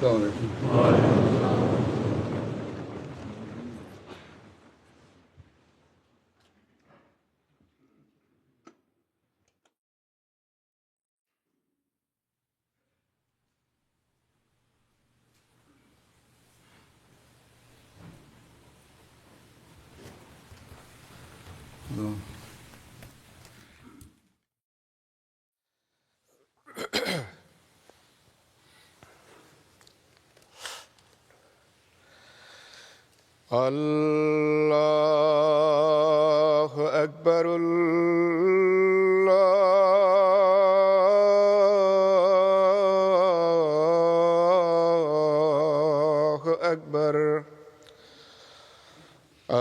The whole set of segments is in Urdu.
السلام عليكم. الله أكبر. الله أكبر.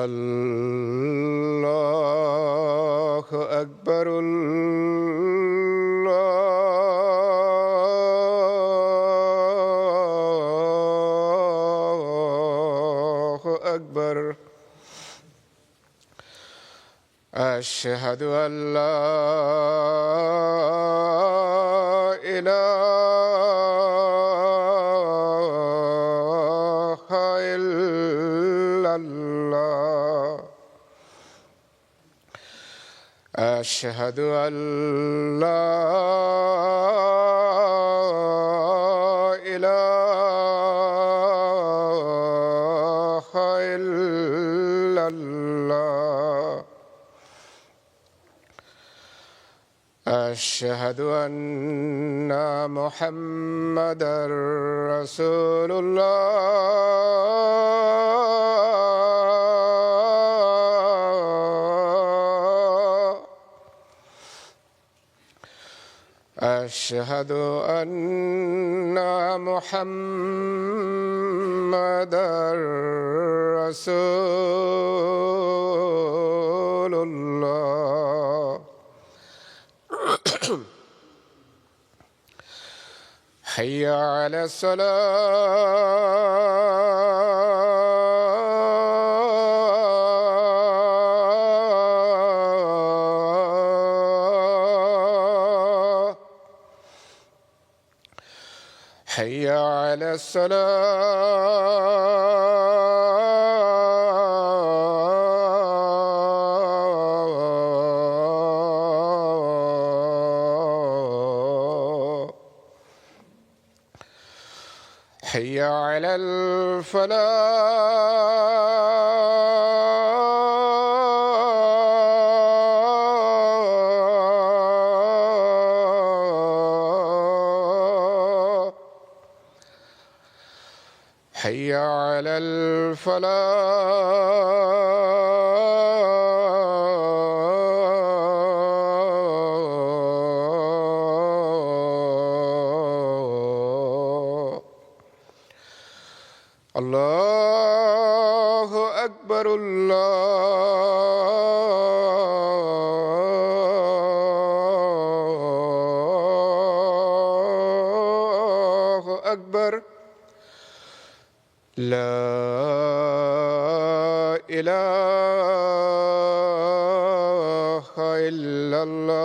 الله أكبر. الله أكبر. أشهد أن لا إله إلا الله. أشهد أن لا إله إلا الله. أشهد أن محمدًا رسول الله. أشهد أن محمدًا رسول الله. حي على الصلاة. حي على الصلاة. حي على الفلاح. حي على الفلاح. الله أكبر. الله أكبر. لا إله إلا الله.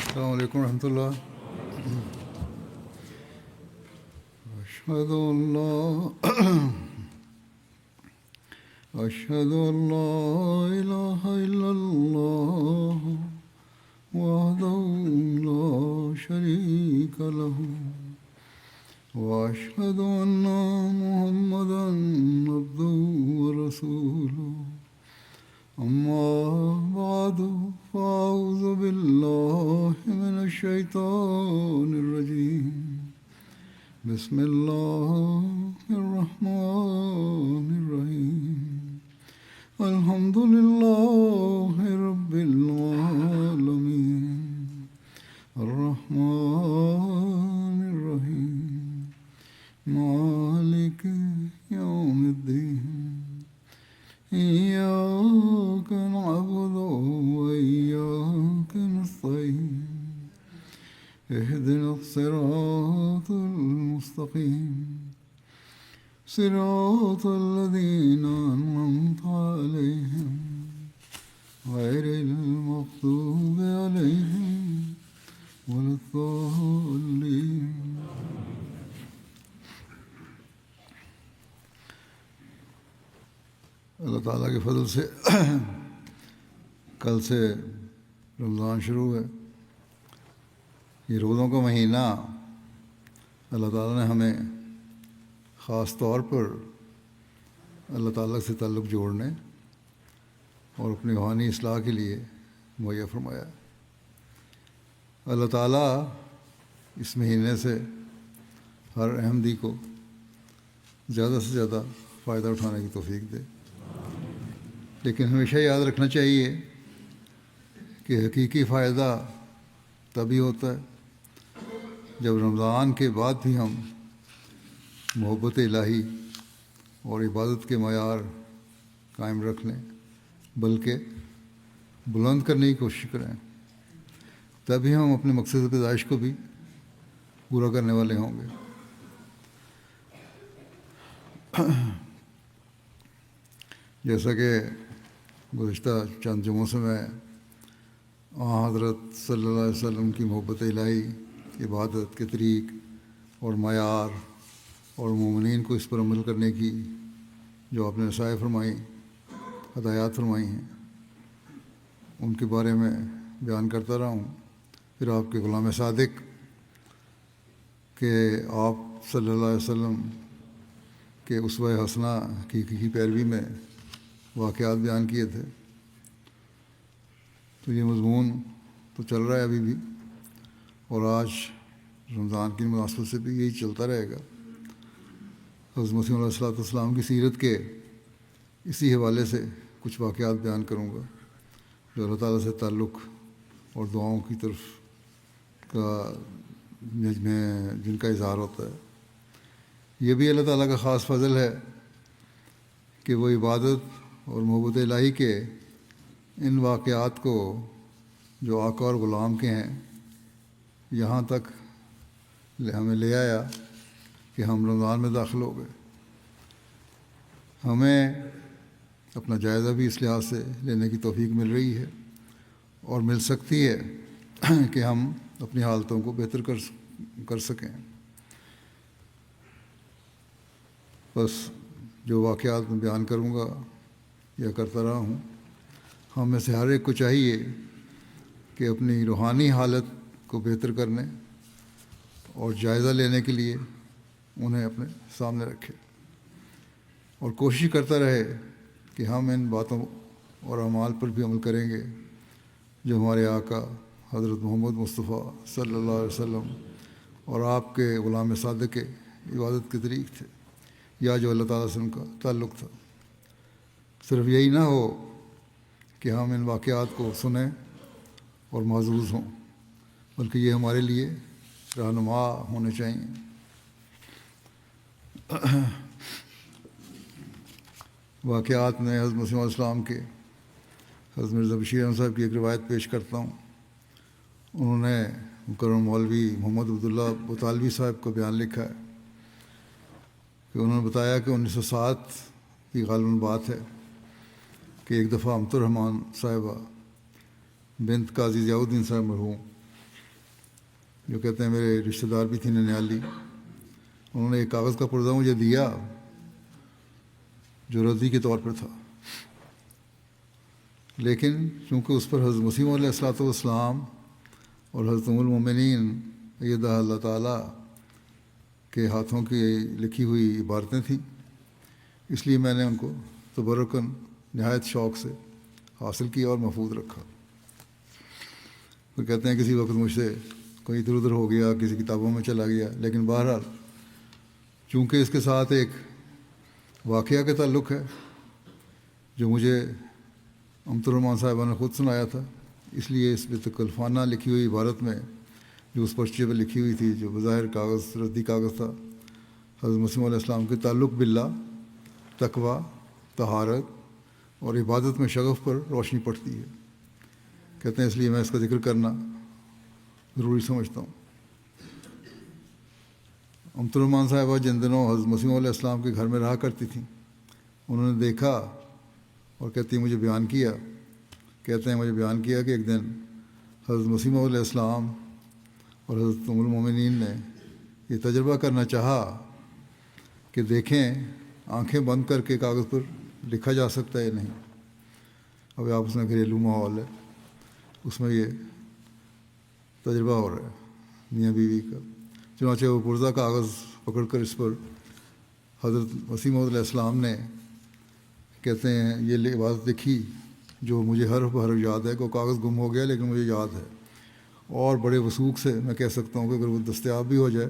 السلام عليكم ورحمة الله. أشهد أن لا إله إلا الله وحده لا شريك له وأشهد أن محمدًا عبده ورسوله. أما بعد فأعوذ بالله من الشيطان الرجيم. بسم الله الرحمن الرحيم. الحمد لله رب العالمين. الرحمن الرحيم. مالك يوم الدين. إياك نعبد وإياك نستعين. اهدنا الصراط المستقيم. صراط الذين أنعمت عليهم غير المغضوب عليهم ولا الضالين. اللہ تعالیٰ کے فضل سے کل سے رمضان شروع ہے. یہ روزوں کا مہینہ اللہ تعالیٰ نے ہمیں خاص طور پر اللہ تعالیٰ سے تعلق جوڑنے اور اپنی روحانی اصلاح کے لیے مہیا فرمایا. اللہ تعالیٰ اس مہینے سے ہر احمدی کو زیادہ سے زیادہ فائدہ اٹھانے کی توفیق دے. لیکن ہمیشہ یاد رکھنا چاہیے کہ حقیقی فائدہ تبھی ہوتا ہے جب رمضان کے بعد بھی ہم محبت الہی اور عبادت کے معیار قائم رکھ لیں، بلکہ بلند کرنے کی کوشش کریں. تبھی ہم اپنے مقصد پیدائش کو بھی پورا کرنے والے ہوں گے. جیسا کہ گزشتہ چند جمعوں سے میں حضرت صلی اللہ علیہ وسلم کی محبت الہی، عبادت کے طریق اور معیار اور مومنین کو اس پر عمل کرنے کی جو آپ نے نصائح فرمائی، ہدایات فرمائی ہیں، ان کے بارے میں بیان کرتا رہا ہوں. پھر آپ کے غلام صادق کہ آپ صلی اللہ علیہ وسلم کے اسوہ حسنہ کی پیروی میں واقعات بیان کیے تھے. تو یہ مضمون تو چل رہا ہے ابھی بھی، اور آج رمضان کی مناسبت سے بھی یہی چلتا رہے گا. حضرت مسیح علیہ السلام کی سیرت کے اسی حوالے سے کچھ واقعات بیان کروں گا جو اللہ تعالیٰ سے تعلق اور دعاؤں کی طرف کا میں جن کا اظہار ہوتا ہے. یہ بھی اللہ تعالیٰ کا خاص فضل ہے کہ وہ عبادت اور محبت الہی کے ان واقعات کو جو آقا اور غلام کے ہیں یہاں تک ہمیں لے آیا کہ ہم رمضان میں داخل ہو گئے. ہمیں اپنا جائزہ بھی اس لحاظ سے لینے کی توفیق مل رہی ہے اور مل سکتی ہے کہ ہم اپنی حالتوں کو بہتر کر سکیں. بس جو واقعات میں بیان کروں گا یا کرتا رہا ہوں، ہم میں سے ہر ایک کو چاہیے کہ اپنی روحانی حالت کو بہتر کرنے اور جائزہ لینے کے لیے انہیں اپنے سامنے رکھے اور کوشش کرتا رہے کہ ہم ان باتوں اور اعمال پر بھی عمل کریں گے جو ہمارے آقا حضرت محمد مصطفیٰ صلی اللہ علیہ وسلم اور آپ کے غلام صادق کے عبادت کے طریق تھے، یا جو اللہ تعالیٰ سے ان کا تعلق تھا. صرف یہی نہ ہو کہ ہم ان واقعات کو سنیں اور معزوز ہوں، بلکہ یہ ہمارے لیے رہنما ہونے چاہیے. واقعات میں حضرت مسیح علیہ السلام کے حضرت مرزا بشیر احمد صاحب کی ایک روایت پیش کرتا ہوں. انہوں نے مکرم مولوی محمد عبداللہ بطالوی صاحب کا بیان لکھا ہے کہ انہوں نے بتایا کہ 1907 کی غالباً بات ہے کہ ایک دفعہ امت الرحمن صاحبہ بنت قاضی ضیاء الدین صاحب مرحوم، جو کہتے ہیں میرے رشتہ دار بھی تھے ننیالی، انہوں نے ایک کاغذ کا پردہ مجھے دیا جو رضی کے طور پر تھا، لیکن چونکہ اس پر حضرت مسیح علیہ السلام اور حضرت ام المومنین ایدہ اللہ تعالیٰ کے ہاتھوں کی لکھی ہوئی عبارتیں تھیں، اس لیے میں نے ان کو تبرکاً نہایت شوق سے حاصل کیا اور محفوظ رکھا. پھر کہتے ہیں کسی وقت مجھ سے کوئی ادھر ادھر ہو گیا، کسی کتابوں میں چلا گیا، لیکن بہرحال چونکہ اس کے ساتھ ایک واقعہ کا تعلق ہے جو مجھے امت الرحمن صاحبہ نے خود سنایا تھا، اس لیے اس بتکلفانہ لکھی ہوئی عبارت میں جو اس پرچے پہ لکھی ہوئی تھی، جو بظاہر کاغذ ردی کاغذ تھا، حضرت مسیح علیہ السلام کے تعلق باللہ، تقوی، طہارت اور عبادت میں شغف پر روشنی پڑتی ہے. کہتے ہیں اس لیے میں اس کا ذکر کرنا ضروری سمجھتا ہوں. امت الرحمان صاحبہ جن دنوں حضرت مسیح علیہ السلام کے گھر میں رہا کرتی تھیں، انہوں نے دیکھا اور کہتی ہیں مجھے بیان کیا، کہتے ہیں مجھے بیان کیا کہ ایک دن حضرت مسیح علیہ السلام اور حضرت ام المومنین نے یہ تجربہ کرنا چاہا کہ دیکھیں آنکھیں بند کر کے کاغذ پر لکھا جا سکتا ہے یا نہیں۔ اب آپس میں گھریلو ماحول ہے، اس میں یہ تجربہ ہو رہا ہے میاں بیوی کا۔ چنانچہ وہ پرزہ کاغذ پکڑ کر اس پر حضرت مسیح موعود علیہ السلام نے کہتے ہیں یہ عبادت لکھی جو مجھے حرف بحرف یاد ہے، کہ کاغذ گم ہو گیا لیکن مجھے یاد ہے، اور بڑے وثوق سے میں کہہ سکتا ہوں کہ اگر وہ دستیاب بھی ہو جائے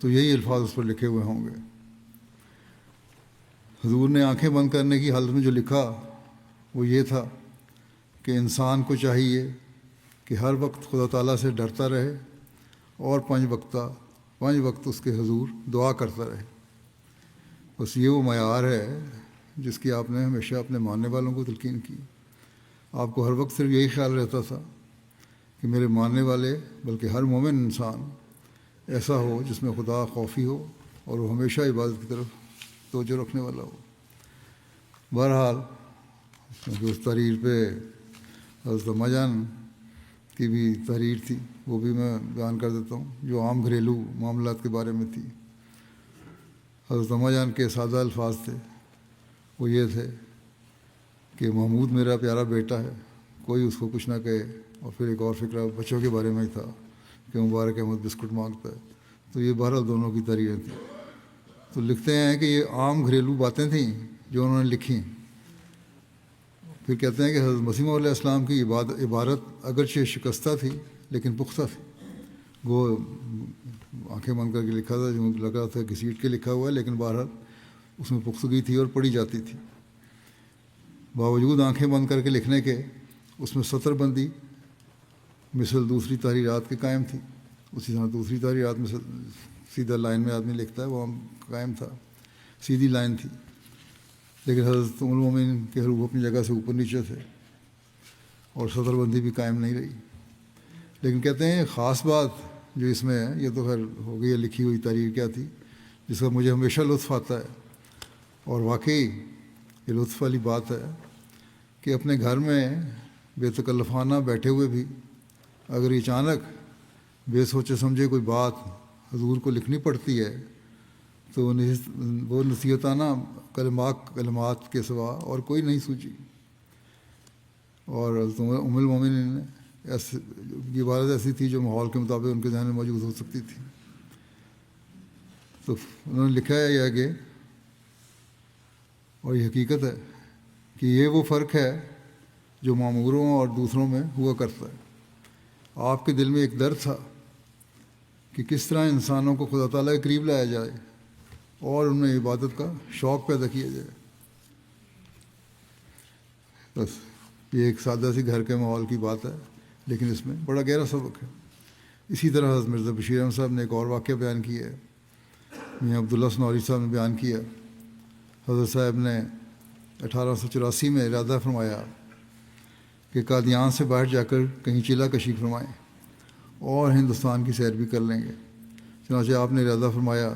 تو یہی الفاظ اس پر لکھے ہوئے ہوں گے۔ حضور نے آنکھیں بند کرنے کی حالت میں جو لکھا وہ یہ تھا کہ انسان کو چاہیے کہ ہر وقت خدا تعالیٰ سے ڈرتا رہے اور 5 وقت اس کے حضور دعا کرتا رہے۔ بس یہ وہ معیار ہے جس کی آپ نے ہمیشہ اپنے ماننے والوں کو تلقین کی۔ آپ کو ہر وقت صرف یہی خیال رہتا تھا کہ میرے ماننے والے بلکہ ہر مومن انسان ایسا ہو جس میں خدا خوفی ہو اور وہ ہمیشہ عبادت کی طرف توجہ رکھنے والا ہو۔ بہرحال اس تحریر پہ حضرت اماں جان کی بھی تحریر تھی، وہ بھی میں بیان کر دیتا ہوں، جو عام گھریلو معاملات کے بارے میں تھی۔ حضرت اماں جان کے سادہ الفاظ تھے، وہ یہ تھے کہ محمود میرا پیارا بیٹا ہے، کوئی اس کو کچھ نہ کہے۔ اور پھر ایک اور فقرہ بچوں کے بارے میں ہی تھا کہ مبارک احمد بسکٹ مانگتا ہے۔ تو یہ بہرحال دونوں کی تحریریں تھیں۔ تو لکھتے ہیں کہ یہ عام گھریلو باتیں تھیں جو انہوں نے لکھیں۔ پھر کہتے ہیں کہ حضرت مسیح علیہ السلام کی عبارت اگرچہ شکستہ تھی لیکن پختہ تھی۔ وہ آنکھیں بند کر کے لکھا تھا، جو لگ رہا تھا کہ سیٹ کے لکھا ہوا ہے، لیکن بہرحال اس میں پختگی تھی اور پڑھی جاتی تھی۔ باوجود آنکھیں بند کر کے لکھنے کے اس میں سطر بندی مثل دوسری تحریرات کے قائم تھی۔ اسی طرح دوسری تحریرات میں سیدھا لائن میں آدمی لکھتا ہے، وہ قائم تھا، سیدھی لائن تھی۔ لیکن حضرت ام المومنین کے حروف اپنی جگہ سے اوپر نیچے تھے اور سطر بندی بھی قائم نہیں رہی۔ لیکن کہتے ہیں خاص بات جو اس میں ہے، یہ تو خیر ہو گئی ہے لکھی ہوئی تحریر کیا تھی، جس کا مجھے ہمیشہ لطف آتا ہے، اور واقعی یہ لطف والی بات ہے کہ اپنے گھر میں بے تکلفانہ بیٹھے ہوئے بھی اگر اچانک بے سوچے سمجھے کوئی بات حضور کو لکھنی پڑتی ہے تو وہ نصیحتانہ کلمات کے سوا اور کوئی نہیں سوچی۔ اور ام المومنین نے یہ عبارت ایسی تھی جو ماحول کے مطابق ان کے ذہن میں موجود ہو سکتی تھی۔ تو انہوں نے لکھا ہے یہ کہ، اور یہ حقیقت ہے کہ یہ وہ فرق ہے جو معموروں اور دوسروں میں ہوا کرتا ہے۔ آپ کے دل میں ایک درد تھا کہ کس طرح انسانوں کو خدا تعالیٰ کے قریب لایا جائے اور ان میں عبادت کا شوق پیدا کیا جائے۔ بس یہ ایک سادہ سی گھر کے ماحول کی بات ہے، لیکن اس میں بڑا گہرا سبق ہے۔ اسی طرح حضرت مرزا بشیر احمد صاحب نے ایک اور واقعہ بیان کیا ہے، میاں عبداللہ سنوری صاحب نے بیان کیا۔ حضرت صاحب نے 1884 میں ارادہ فرمایا کہ قادیان سے باہر جا کر کہیں چلا کشی فرمائیں اور ہندوستان کی سیر بھی کر لیں گے۔ چنانچہ آپ نے ارادہ فرمایا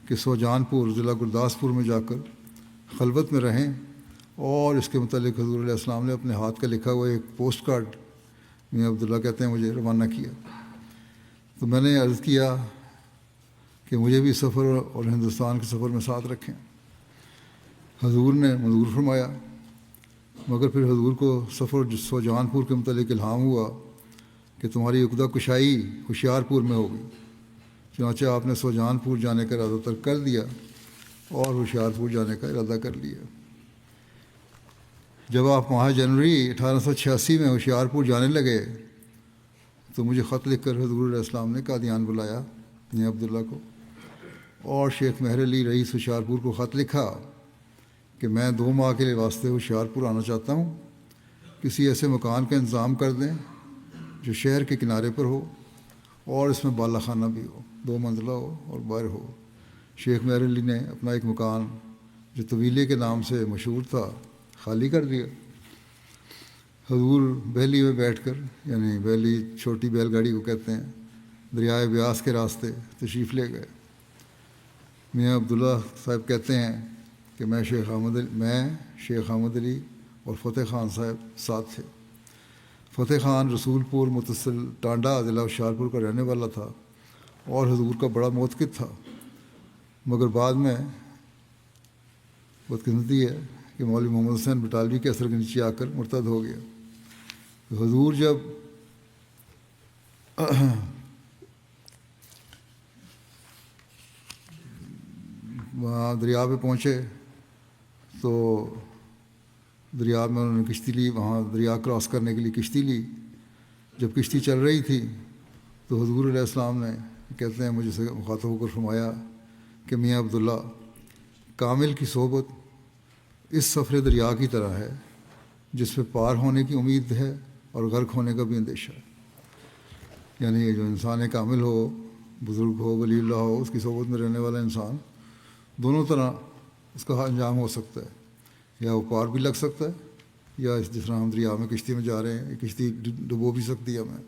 کہ سوجان پور ضلع گرداسپور میں جا کر خلوت میں رہیں، اور اس کے متعلق حضور علیہ السلام نے اپنے ہاتھ کا لکھا ہوا ایک پوسٹ کارڈ میاں عبداللہ کہتے ہیں مجھے روانہ کیا۔ تو میں نے عرض کیا کہ مجھے بھی سفر اور ہندوستان کے سفر میں ساتھ رکھیں۔ حضور نے منظور فرمایا، مگر پھر حضور کو سفر سوجان پور کے متعلق الہام ہوا کہ تمہاری عقدہ کشائی ہوشیار پور میں ہوگی۔ چنانچہ آپ نے سوجان پور جانے کا ارادہ ترک کر دیا اور ہوشیار پور جانے کا ارادہ کر لیا۔ جب آپ ماہ جنوری 1886 میں ہوشیار پور جانے لگے تو مجھے خط لکھ کر حضور علیہ السلام نے قادیان بلایا میاں عبداللہ کو، اور شیخ مہر علی رئیس ہوشیار پور کو خط لکھا کہ میں 2 ماہ کے لیے واسطے ہوشیار پور آنا چاہتا ہوں، کسی ایسے مکان کا انتظام کر دیں جو شہر کے کنارے پر ہو اور اس میں بالا خانہ بھی ہو، 2 منزلہ ہو اور باہر ہو۔ شیخ مہر علی نے اپنا ایک مکان جو طویلے کے نام سے مشہور تھا خالی کر دیا۔ حضور بحلی میں بیٹھ کر، یعنی بحلی چھوٹی بیل گاڑی کو کہتے ہیں، دریائے بیاس کے راستے تشریف لے گئے میاں عبداللہ صاحب کہتے ہیں کہ میں شیخ احمد علی اور فتح خان صاحب ساتھ تھے۔ فتح خان رسول پور متصل ٹانڈا ضلع ہوشیارپور کا رہنے والا تھا اور حضور کا بڑا معتقد تھا، مگر بعد میں بدقسمتی ہے کہ مولوی محمد حسین بٹالوی کے اثر کے نیچے آ کر مرتد ہو گیا۔ تو حضور جب وہاں دریا پہ پہنچے تو دریا میں انہوں نے کشتی لی، وہاں دریا کراس کرنے کے لیے کشتی لی۔ جب کشتی چل رہی تھی تو حضور علیہ السلام نے کہتے ہیں مجھے سے مخاطب ہو کر فرمایا کہ میاں عبداللہ، کامل کی صحبت اس سفر دریا کی طرح ہے جس پہ پار ہونے کی امید ہے اور غرق ہونے کا بھی اندیشہ ہے۔ یعنی جو انسان کامل ہو، بزرگ ہو، ولی اللہ ہو، اس کی صحبت میں رہنے والا انسان دونوں طرح اس کا انجام ہو سکتا ہے، یا وہ پار بھی لگ سکتا ہے، یا جس طرح ہم دریا میں کشتی میں جا رہے ہیں، یہ کشتی ڈبو بھی سکتی ہے ہمیں۔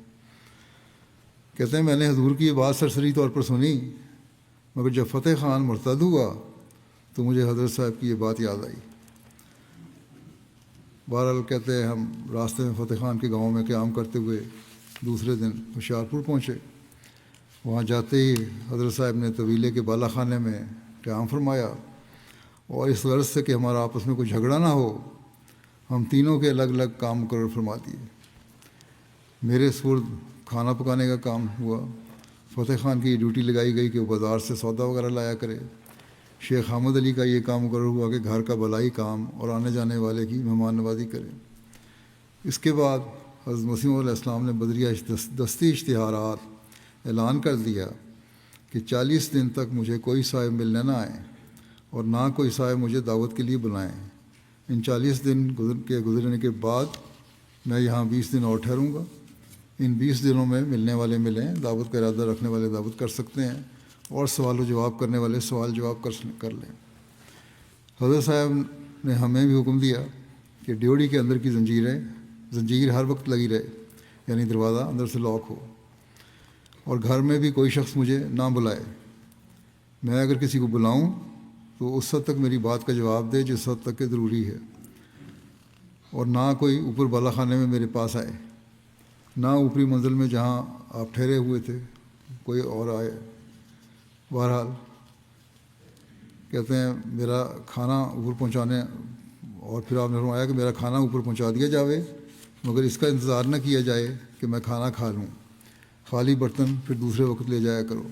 کہتے ہیں میں نے حضور کی یہ بات سرسری طور پر سنی، مگر جب فتح خان مرتد ہوا تو مجھے حضرت صاحب کی یہ بات یاد آئی۔ بہرحال کہتے ہیں ہم راستے میں فتح خان کے گاؤں میں قیام کرتے ہوئے دوسرے دن ہوشیارپور پہنچے۔ وہاں جاتے ہی حضرت صاحب نے طویلے کے بالا خانے میں قیام فرمایا، اور اس غرض سے کہ ہمارا آپس میں کوئی جھگڑا نہ ہو، ہم تینوں کے الگ الگ کام مقرر فرما دیے۔ میرے سپرد کھانا پکانے کا کام ہوا، فتح خان کی یہ ڈیوٹی لگائی گئی کہ وہ بازار سے سودا وغیرہ لایا کرے۔ شیخ احمد علی کا یہ کام مقرر ہوا کہ گھر کا بلائی کام اور آنے جانے والے کی مہمان نوازی کرے۔ اس کے بعد حضرت مسیح علیہ السلام نے بدریہ دستی اشتہارات اعلان کر دیا کہ 40 دن تک مجھے کوئی صاحب ملنے نہ آئے اور نہ کوئی صاحب مجھے دعوت کے لیے بلائیں۔ ان 40 دن گزرنے کے بعد میں یہاں 20 دن اور ٹھہروں گا۔ ان 20 دنوں میں ملنے والے ملیں، دعوت کا ارادہ رکھنے والے دعوت کر سکتے ہیں، اور سوال و جواب کرنے والے سوال جواب کر لیں۔ حضرت صاحب نے ہمیں بھی حکم دیا کہ ڈیوڑی کے اندر کی زنجیر ہر وقت لگی رہے، یعنی دروازہ اندر سے لاک ہو، اور گھر میں بھی کوئی شخص مجھے نہ بلائے۔ میں اگر کسی کو بلاؤں تو اس حد تک میری بات کا جواب دے جس حد تک کہ ضروری ہے، اور نہ کوئی اوپر بالا خانے میں میرے پاس آئے، نہ اوپری منزل میں جہاں آپ ٹھہرے ہوئے تھے کوئی اور آئے۔ بہرحال کہتے ہیں میرا کھانا اوپر پہنچانے، اور پھر آپ نے فرمایا کہ میرا کھانا اوپر پہنچا دیا جاوے، مگر اس کا انتظار نہ کیا جائے کہ میں کھانا کھا لوں، خالی برتن پھر دوسرے وقت لے جایا کرو۔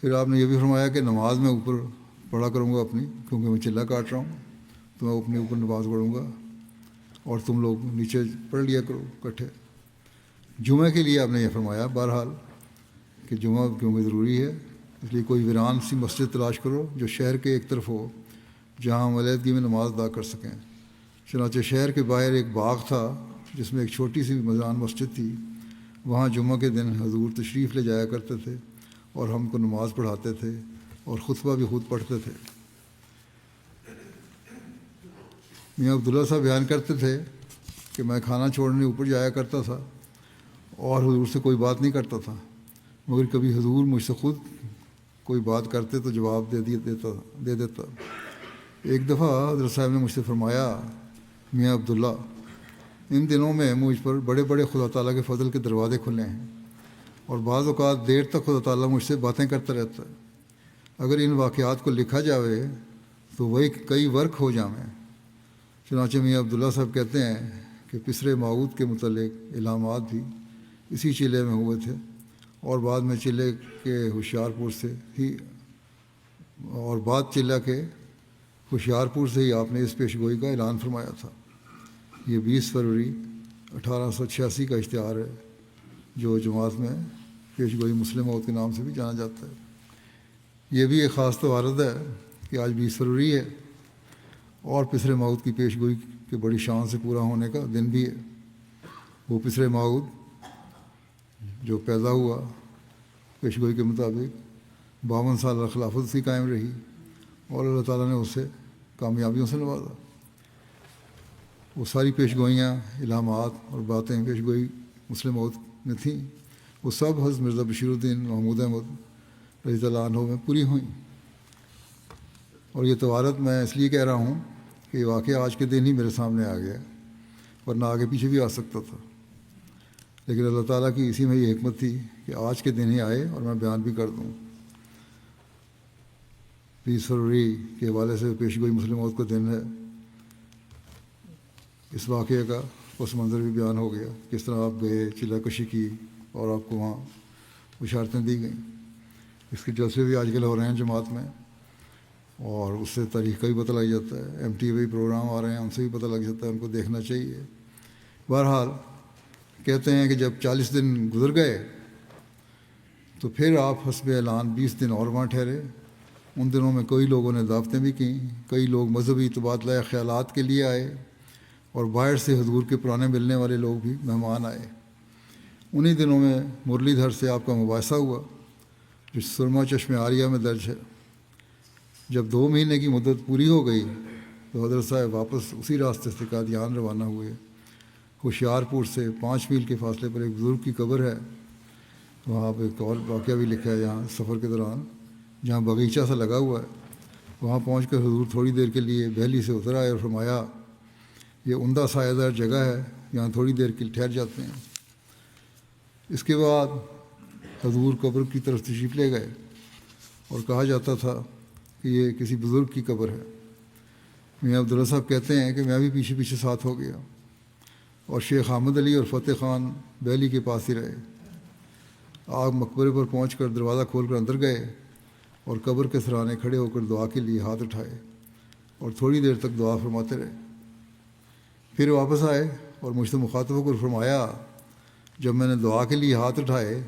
پھر آپ نے یہ بھی فرمایا کہ نماز میں اوپر پڑھا کروں گا اپنی، کیونکہ میں چلہ کاٹ رہا ہوں، تو میں اپنے اوپر نماز پڑھوں گا اور تم لوگ نیچے پڑھ لیا کرو اکٹھے۔ جمعہ کے لیے آپ نے یہ فرمایا بہرحال کہ جمعہ کیونکہ ضروری ہے، اس لیے کوئی ویران سی مسجد تلاش کرو جو شہر کے ایک طرف ہو، جہاں ہم علیحدگی میں نماز ادا کر سکیں۔ چنانچہ شہر کے باہر ایک باغ تھا جس میں ایک چھوٹی سی مزان مسجد تھی، وہاں جمعہ کے دن حضور تشریف لے جایا کرتے تھے اور ہم کو نماز پڑھاتے تھے اور خطبہ بھی خود پڑھتے تھے۔ میاں عبداللہ صاحب بیان کرتے تھے کہ میں کھانا چھوڑنے اوپر جایا کرتا تھا اور حضور سے کوئی بات نہیں کرتا تھا، مگر کبھی حضور مجھ سے خود کوئی بات کرتے تو جواب دے دیتا۔ ایک دفعہ حضرت صاحب نے مجھ سے فرمایا، میاں عبداللہ، ان دنوں میں مجھ پر بڑے بڑے خدا تعالیٰ کے فضل کے دروازے کھلے ہیں، اور بعض اوقات دیر تک خدا تعالیٰ مجھ سے باتیں کرتا رہتا ہے۔ اگر ان واقعات کو لکھا جاوے تو وہی کئی ورق ہو جائیں۔ چنانچہ میاں عبداللہ صاحب کہتے ہیں کہ پسرے ماؤد کے متعلق علامات بھی اسی چلے میں ہوئے تھے، اور بعد میں چلے کے ہوشیارپور سے ہی آپ نے اس پیشگوئی کا اعلان فرمایا تھا۔ یہ 20 فروری 1886 کا اشتہار ہے، جو جماعت میں پیشگوئی مسلم موت کے نام سے بھی جانا جاتا ہے۔ یہ بھی ایک خاص توارد ہے کہ آج 20 فروری ہے اور پسرے ماؤد کی پیشگوئی کے بڑی شان سے پورا ہونے کا دن بھی ہے۔ وہ پسرے ماؤد جو پیدا ہوا پیشگوئی کے مطابق 52 سال خلافت اس کی قائم رہی، اور اللہ تعالیٰ نے اسے کامیابیوں سے نوازا۔ وہ ساری پیشگوئیاں، علامات اور باتیں پیشگوئی مسلم موت میں تھیں، وہ سب حضرت مرزا بشیر الدین محمود احمد رضی اللہ عنہ میں پوری ہوئیں۔ اور یہ توارت میں اس لیے کہہ رہا ہوں کہ واقعہ آج کے دن ہی میرے سامنے آ گیا، ورنہ آگے پیچھے بھی آ سکتا تھا، لیکن اللہ تعالیٰ کی اسی میں یہ حکمت تھی کہ آج کے دن ہی آئے اور میں بیان بھی کر دوں۔ 20 فروری کے حوالے سے پیش گوئی مسلم موت کا دن ہے۔ اس واقعے کا پس منظر بھی بیان ہو گیا، کس طرح آپ گئے، چلہ کشی کی اور آپ کو وہاں بشارتیں دی گئیں۔ اس کے جلسے بھی آج کل ہو رہے ہیں جماعت میں، اور اس سے تاریخ کا بھی پتہ لگ جاتا ہے۔ MTV پروگرام آ رہے ہیں، ان سے بھی پتہ لگ جاتا ہے، ان کو دیکھنا چاہیے۔ بہرحال کہتے ہیں کہ جب 40 دن گزر گئے تو پھر آپ حسب اعلان 20 دن اور وہاں ٹھہرے۔ ان دنوں میں کئی لوگوں نے دعوتیں بھی کیں، کئی لوگ مذہبی تبادلہ خیالات کے لیے آئے، اور باہر سے حضور کے پرانے ملنے والے لوگ بھی مہمان آئے۔ انہی دنوں میں مرلی دھر سے آپ کا مباحثہ ہوا جو سرما چشم عاریہ میں درج ہے۔ جب 2 مہینے کی مدت پوری ہو گئی تو حضرت صاحب واپس اسی راستے سے قادیان روانہ ہوئے۔ ہوشیار پور سے 5 میل کے فاصلے پر ایک بزرگ کی قبر ہے، وہاں پہ ایک اور واقعہ بھی لکھا ہے یہاں سفر کے دوران، جہاں باغیچہ سا لگا ہوا ہے۔ وہاں پہنچ کر حضور تھوڑی دیر کے لیے بحلی سے اتر آئے اور فرمایا یہ عمدہ سایہ دار جگہ ہے، یہاں تھوڑی دیر کے لیے ٹھہر جاتے ہیں۔ اس کے بعد حضور قبر کی طرف تشریف لے گئے، اور کہا جاتا تھا کہ یہ کسی بزرگ کی قبر ہے۔ میاں عبداللہ صاحب کہتے ہیں کہ میں بھی پیچھے پیچھے ساتھ ہو گیا، اور شیخ احمد علی اور فتح خان بحلی کے پاس ہی رہے۔ آپ مقبرے پر پہنچ کر دروازہ کھول کر اندر گئے اور قبر کے سرانے کھڑے ہو کر دعا کے لیے ہاتھ اٹھائے اور تھوڑی دیر تک دعا فرماتے رہے۔ پھر واپس آئے اور مجھ سے مخاطب ہو کر فرمایا جب میں نے دعا کے لیے ہاتھ اٹھائے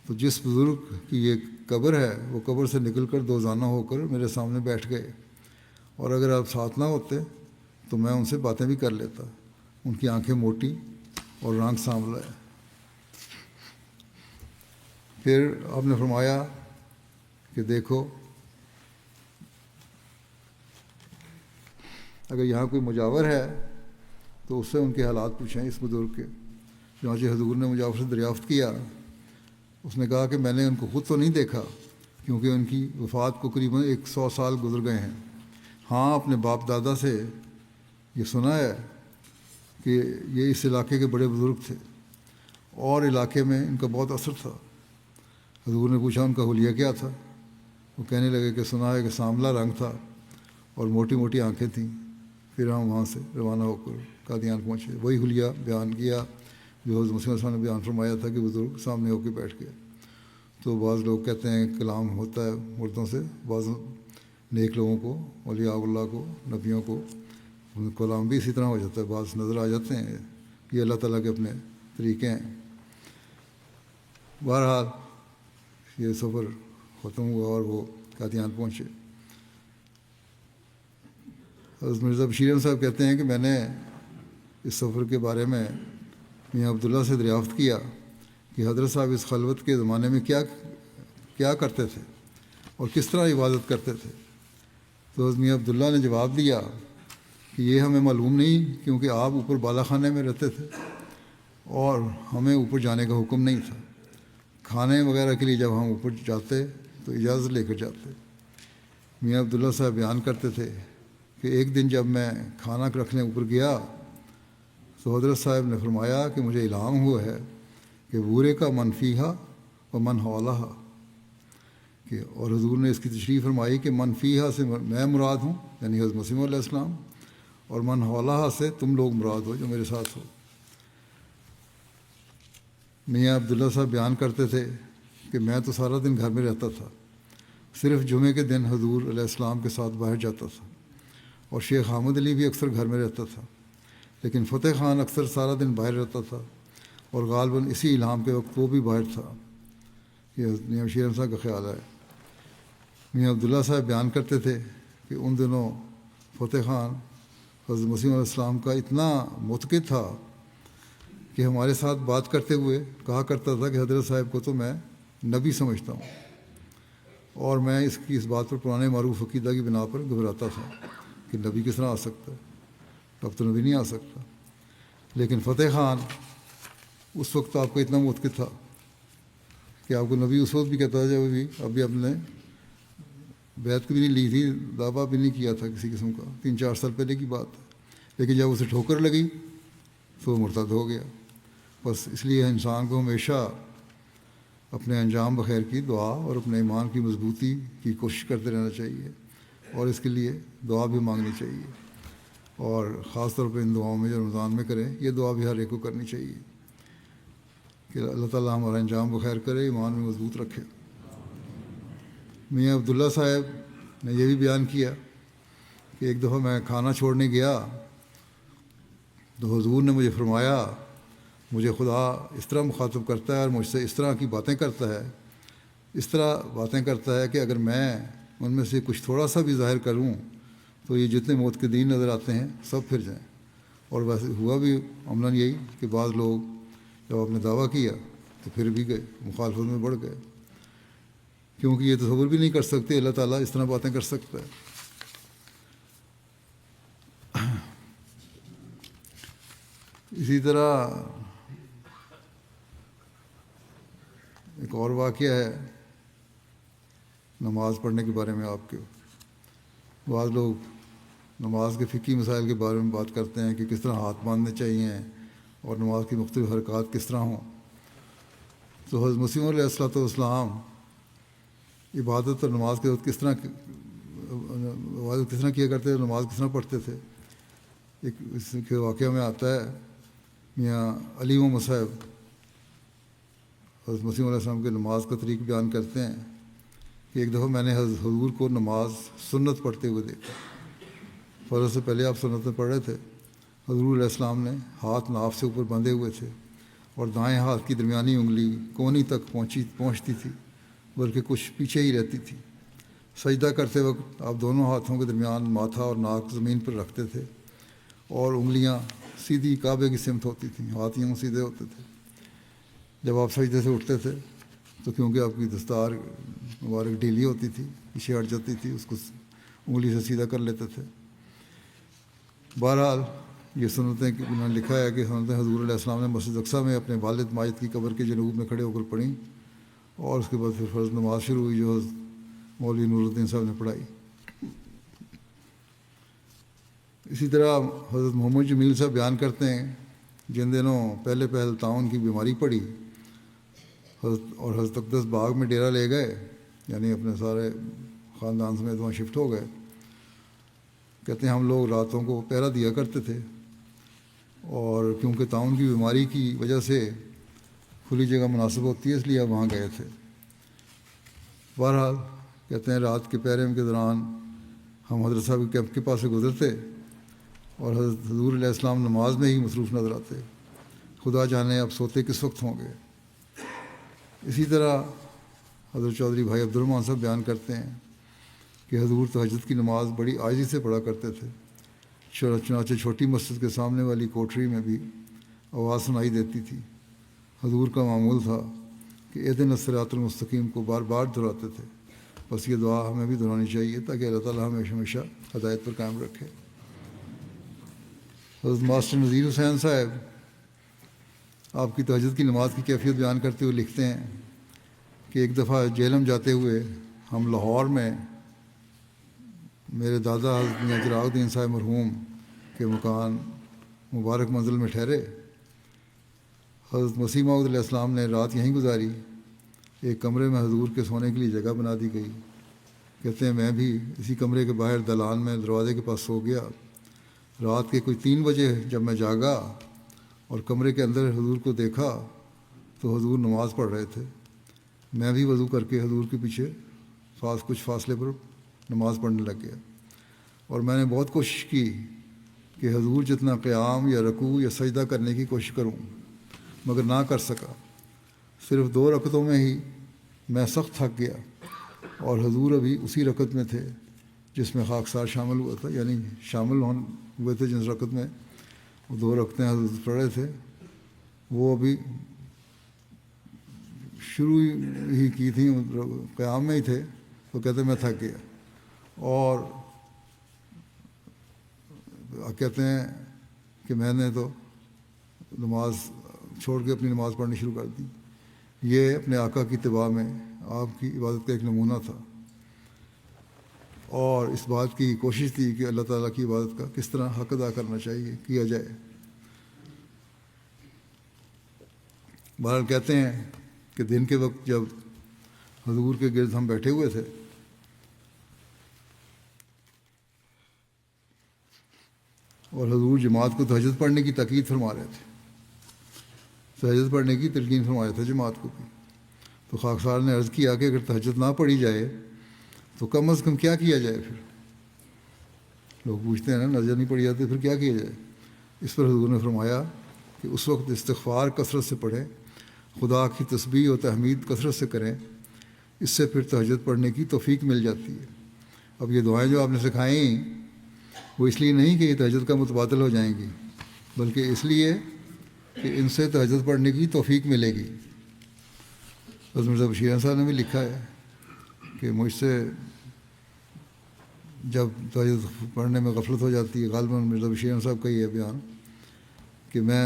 تو جس بزرگ کی یہ قبر ہے وہ قبر سے نکل کر 2 زانہ ہو کر میرے سامنے بیٹھ گئے، اور اگر آپ ساتھ نہ ہوتے تو میں ان سے باتیں بھی کر لیتا۔ ان کی آنکھیں موٹی اور رنگ سانولا ہے۔ پھر آپ نے فرمایا کہ دیکھو اگر یہاں کوئی مجاور ہے تو اس سے ان کے حالات پوچھیں اس بزرگ کے۔ چنانچہ حضور نے مجاور سے دریافت کیا، اس نے کہا کہ میں نے ان کو خود تو نہیں دیکھا کیونکہ ان کی وفات کو قریباً 100 سال گزر گئے ہیں۔ ہاں اپنے باپ دادا سے یہ سنا ہے کہ یہ اس علاقے کے بڑے بزرگ تھے اور علاقے میں ان کا بہت اثر تھا۔ حضور نے پوچھا ان کا حلیہ کیا تھا؟ وہ کہنے لگے کہ سنا ہے کہ سانولا رنگ تھا اور موٹی موٹی آنکھیں تھیں۔ پھر ہم وہاں سے روانہ ہو کر قادیان پہنچے۔ وہی حلیہ بیان کیا جو حضرت مسیح نے بیان فرمایا تھا کہ بزرگ سامنے ہو کے بیٹھ گئے۔ تو بعض لوگ کہتے ہیں کلام ہوتا ہے مردوں سے، بعض نیک لوگوں کو، اولیاء اللہ کو، نبیوں کو کلام بھی اسی طرح ہو جاتا ہے، بعض نظر آ جاتے ہیں۔ یہ اللہ تعالیٰ کے اپنے طریقے ہیں۔ بہرحال یہ سفر ختم ہوا اور وہ قادیان پہنچے۔ حضرت مرزا بشیر احمد صاحب کہتے ہیں کہ میں نے اس سفر کے بارے میں میاں عبداللہ سے دریافت کیا کہ حضرت صاحب اس خلوت کے زمانے میں کیا کرتے تھے اور کس طرح عبادت کرتے تھے۔ تو حضرت میاں عبداللہ نے جواب دیا کہ یہ ہمیں معلوم نہیں کیونکہ آپ اوپر بالا خانے میں رہتے تھے اور ہمیں اوپر جانے کا حکم نہیں تھا۔ کھانے وغیرہ کے لیے جب ہم اوپر جاتے تو اجازت لے کر جاتے۔ میاں عبداللہ صاحب بیان کرتے تھے کہ ایک دن جب میں کھانا رکھنے اوپر گیا تو حضرت صاحب نے فرمایا کہ مجھے الہام ہوا ہے کہ بورے کا من فیہا و من حولہا، کہ اور حضور نے اس کی تشریح فرمائی کہ من فیہا سے میں مراد ہوں یعنی حضرت مسیح علیہ السلام، اور من حولہا سے تم لوگ مراد ہو جو میرے ساتھ ہو۔ میاں عبداللہ صاحب بیان کرتے تھے کہ میں تو سارا دن گھر میں رہتا تھا، صرف جمعے کے دن حضور علیہ السلام کے ساتھ باہر جاتا تھا، اور شیخ احمد علی بھی اکثر گھر میں رہتا تھا، لیکن فتح خان اکثر سارا دن باہر رہتا تھا اور غالباً اسی الہام کے وقت وہ بھی باہر تھا۔ یہ میاں بشیر احمد صاحب کا خیال ہے۔ میاں عبداللہ صاحب بیان کرتے تھے کہ ان دنوں فتح خان حضرت مسیح علیہ السلام کا اتنا متقد تھا کہ ہمارے ساتھ بات کرتے ہوئے کہا کرتا تھا کہ حضرت صاحب کو تو میں نبی سمجھتا ہوں، اور میں اس بات پر پرانے معروف عقیدہ کی بنا پر گھبراتا تھا کہ نبی کس طرح آ سکتا ہے، اب تو نبی نہیں آ سکتا۔ لیکن فتح خان اس وقت آپ کا اتنا متقد تھا کہ آپ کو نبی اس وقت بھی کہتا تھا جب ابھی آپ نے بیعت بھی نہیں لی تھی، دعویٰ بھی نہیں کیا تھا کسی قسم کا، 3-4 سال پہلے کی بات ہے، لیکن جب اسے ٹھوکر لگی تو وہ مرتد ہو گیا۔ بس اس لیے انسان کو ہمیشہ اپنے انجام بخیر کی دعا اور اپنے ایمان کی مضبوطی کی کوشش کرتے رہنا چاہیے، اور اس کے لیے دعا بھی مانگنی چاہیے، اور خاص طور پہ ان دعاؤں میں جو رمضان میں کریں، یہ دعا بھی ہر ایک کو کرنی چاہیے کہ اللہ تعالیٰ ہمارا انجام بخیر کرے، ایمان میں مضبوط رکھے۔ میاں عبداللہ صاحب نے یہ بھی بیان کیا کہ ایک دفعہ میں کھانا چھوڑنے گیا تو حضور نے مجھے فرمایا، مجھے خدا اس طرح مخاطب کرتا ہے اور مجھ سے اس طرح کی باتیں کرتا ہے، اس طرح باتیں کرتا ہے کہ اگر میں ان میں سے کچھ تھوڑا سا بھی ظاہر کروں تو یہ جتنے موت کے دین نظر آتے ہیں سب پھر جائیں۔ اور ویسے ہوا بھی عملاً یہی کہ بعض لوگ جب آپ نے دعویٰ کیا تو پھر بھی گئے، مخالفت میں بڑھ گئے، کیونکہ یہ تصور بھی نہیں کر سکتے اللہ تعالیٰ اس طرح باتیں کر سکتا ہے۔ اسی طرح ایک اور واقعہ ہے نماز پڑھنے کے بارے میں۔ آپ کے بعض لوگ نماز کے فقہی مسائل کے بارے میں بات کرتے ہیں کہ کس طرح ہاتھ باندھنے چاہیے اور نماز کی مختلف حرکات کس طرح ہوں۔ تو حضرت مسیح علیہ والسلام عبادت اور نماز کے وقت کس طرح کیا کرتے تھے، نماز کس طرح پڑھتے تھے۔ ایک اس کے واقعہ میں آتا ہے میاں علی محمد صاحب حضرت مسیح علیہ السلام کے نماز کا طریق بیان کرتے ہیں کہ ایک دفعہ میں نے حضرت حضور کو نماز سنت پڑھتے ہوئے دیکھا۔ فرض سے پہلے آپ سنت میں پڑھ رہے تھے، حضور علیہ السلام نے ہاتھ ناف سے اوپر بندھے ہوئے تھے اور دائیں ہاتھ کی درمیانی انگلی کونی تک پہنچتی تھی، بلکہ کچھ پیچھے ہی رہتی تھی۔ سجدہ کرتے وقت آپ دونوں ہاتھوں کے درمیان ماتھا اور ناک زمین پر رکھتے تھے اور انگلیاں سیدھی کعبے کی سمت ہوتی تھیں، ہاتھ یوں سیدھے ہوتے تھے۔ جب آپ سجدے سے اٹھتے تھے تو کیونکہ آپ کی دستار مبارک ڈھیلی ہوتی تھی، پیچھے ہٹ جاتی تھی، اس کو انگلی سے سیدھا کر لیتے تھے۔ بہرحال یہ سنتیں انہوں نے لکھا ہے کہ سنتیں حضور علیہ السلام نے مسجد اقصیٰ میں اپنے والد ماجد کی قبر کے جنوب میں کھڑے ہو کر پڑھیں، اور اس کے بعد پھر فرض نماز شروع ہوئی جو مولوی نور الدین صاحب نے پڑھائی۔ اسی طرح حضرت محمد جمیل صاحب بیان کرتے ہیں جن دنوں پہلے طاعون کی بیماری پڑی اور حضرت اقدس باغ میں ڈیرا لے گئے، یعنی اپنے سارے خاندان سمیت وہاں شفٹ ہو گئے۔ کہتے ہیں ہم لوگ راتوں کو پہرا دیا کرتے تھے، اور کیونکہ طاعون کی بیماری کی وجہ سے کھلی جگہ مناسب ہوتی ہے اس لیے وہاں گئے تھے۔ بہرحال کہتے ہیں رات کے پہرے کے دوران ہم حضرت صاحب کے کیمپ کے پاس سے گزرتے اور حضرت حضور علیہ السلام نماز میں ہی مصروف نظر آتے، خدا جانے اب سوتے کس وقت ہوں گے۔ اسی طرح حضرت چودھری بھائی عبدالرحمٰن صاحب بیان کرتے ہیں کہ حضور تہجد کی نماز بڑی عاجزی سے پڑھا کرتے تھے، چنانچہ چھوٹی مسجد کے سامنے والی کوٹری میں بھی آواز سنائی دیتی تھی۔ حضور کا معمول تھا کہ اہدنا الصراط المستقیم کو بار بار دہراتے تھے۔ بس یہ دعا ہمیں بھی دہرانی چاہیے تاکہ اللہ تعالیٰ ہمیں ہمیشہ ہدایت پر قائم رکھے۔ حضرت ماسٹر نذیر حسین صاحب آپ کی تہجد کی نماز کی کیفیت بیان کرتے ہوئے لکھتے ہیں کہ ایک دفعہ جہلم جاتے ہوئے ہم لاہور میں میرے دادا حضرت میاں چراغ الدین صاحب مرحوم کے مکان مبارک منزل میں ٹھہرے۔ حضرت مسیح موعود علیہ السلام نے رات یہیں گزاری۔ ایک کمرے میں حضور کے سونے کے لیے جگہ بنا دی گئی۔ کہتے ہیں میں بھی اسی کمرے کے باہر دلان میں دروازے کے پاس سو گیا۔ رات کے کوئی 3 بجے جب میں جاگا اور کمرے کے اندر حضور کو دیکھا تو حضور نماز پڑھ رہے تھے۔ میں بھی وضو کر کے حضور کے پیچھے کچھ فاصلے پر نماز پڑھنے لگ گیا، اور میں نے بہت کوشش کی کہ حضور جتنا قیام یا رکوع یا سجدہ کرنے کی کوشش کروں، مگر نہ کر سکا۔ صرف 2 رکعتوں میں ہی میں سخت تھک گیا، اور حضور ابھی اسی رکعت میں تھے جس میں خاکسار شامل ہوا تھا، یعنی شامل ہوئے تھے جس رکعت میں وہ 2 رکعتیں حضرت پڑھ رہے تھے، وہ ابھی شروع ہی کی تھیں، قیام میں ہی تھے۔ تو کہتے میں تھک گیا، اور کہتے ہیں کہ میں نے تو نماز چھوڑ کے اپنی نماز پڑھنی شروع کر دی۔ یہ اپنے آقا کی اتباع میں آپ کی عبادت کا ایک نمونہ تھا، اور اس بات کی کوشش تھی کہ اللہ تعالیٰ کی عبادت کا کس طرح حق ادا کرنا چاہیے، کیا جائے۔ بہرحال کہتے ہیں کہ دن کے وقت جب حضور کے گرد ہم بیٹھے ہوئے تھے اور حضور جماعت کو تہجد پڑھنے کی تاکید فرما رہے تھے، تہجد پڑھنے کی تلقین فرما رہے تھے جماعت کو بھی، تو خاکسار نے عرض کیا کہ اگر تہجد نہ پڑھی جائے تو کم از کم کیا کیا جائے؟ پھر لوگ پوچھتے ہیں نا، نظر نہیں پڑی جاتی پھر کیا کیا جائے؟ اس پر حضور نے فرمایا کہ اس وقت استغفار کثرت سے پڑھیں، خدا کی تسبیح و تحمید کثرت سے کریں، اس سے پھر تہجد پڑھنے کی توفیق مل جاتی ہے۔ اب یہ دعائیں جو آپ نے سکھائیں وہ اس لیے نہیں کہ یہ تہجد کا متبادل ہو جائیں گی، بلکہ اس لیے کہ ان سے تہجد پڑھنے کی توفیق ملے گی۔ حضرت مرزا بشیر احمد صاحب نے بھی لکھا ہے کہ مجھ سے جب تہجد پڑھنے میں غفلت ہو جاتی ہے، غالباً مرزا بشیر احمد صاحب کا یہ بیان کہ میں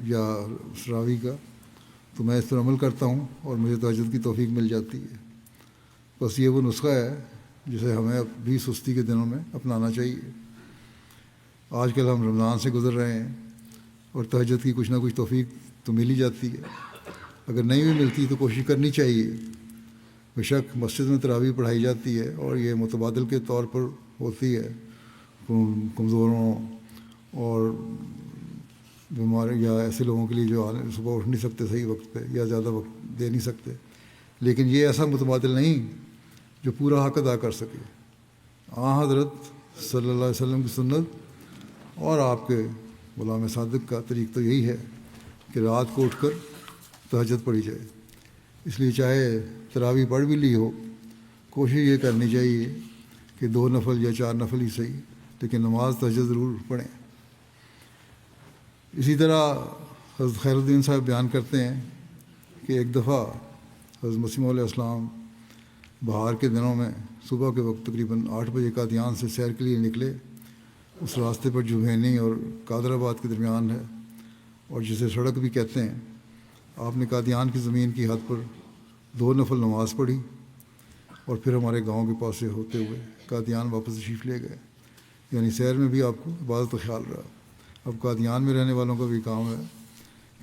یا راوی کا، تو میں اس پر عمل کرتا ہوں اور مجھے تہجد کی توفیق مل جاتی ہے۔ بس یہ وہ نسخہ ہے جسے ہمیں بھی سستی کے دنوں میں اپنانا چاہیے۔ آج کل ہم رمضان سے گزر رہے ہیں اور تہجد کی کچھ نہ کچھ توفیق تو مل ہی جاتی ہے، اگر نہیں بھی ملتی تو کوشش کرنی چاہیے۔ بے شک مسجد میں تراویح پڑھائی جاتی ہے اور یہ متبادل کے طور پر ہوتی ہے، کمزوروں اور بیمار یا ایسے لوگوں کے لیے جو صبح اٹھ نہیں سکتے صحیح وقت پہ یا زیادہ وقت دے نہیں سکتے، لیکن یہ ایسا متبادل نہیں جو پورا حق ادا کر سکے۔ حضرت صلی اللہ علیہ وسلم کی سنت اور آپ کے غلام صادق کا طریق تو یہی ہے کہ رات کو اٹھ کر تہجد پڑھی جائے۔ اس لیے چاہے تراویح پڑھ بھی لی ہو، کوشش یہ کرنی چاہیے کہ 2 نفل یا 4 نفل ہی صحیح، لیکن نماز تہجد ضرور پڑھیں۔ اسی طرح حضرت خیر الدین صاحب بیان کرتے ہیں کہ ایک دفعہ حضرت مسیح علیہ السلام بہار کے دنوں میں صبح کے وقت تقریباً 8 بجے قادیان سے سیر کے لیے نکلے۔ اس راستے پر جوہینی اور قادر آباد کے درمیان ہے اور جسے سڑک بھی کہتے ہیں۔ آپ نے قادیان کی زمین کی حد پر 2 نفل نماز پڑھی اور پھر ہمارے گاؤں کے پاس سے ہوتے ہوئے قادیان واپس تشریف لے گئے، یعنی سیر میں بھی آپ کو عبادت کا خیال رہا۔ اب قادیان میں رہنے والوں کا بھی کام ہے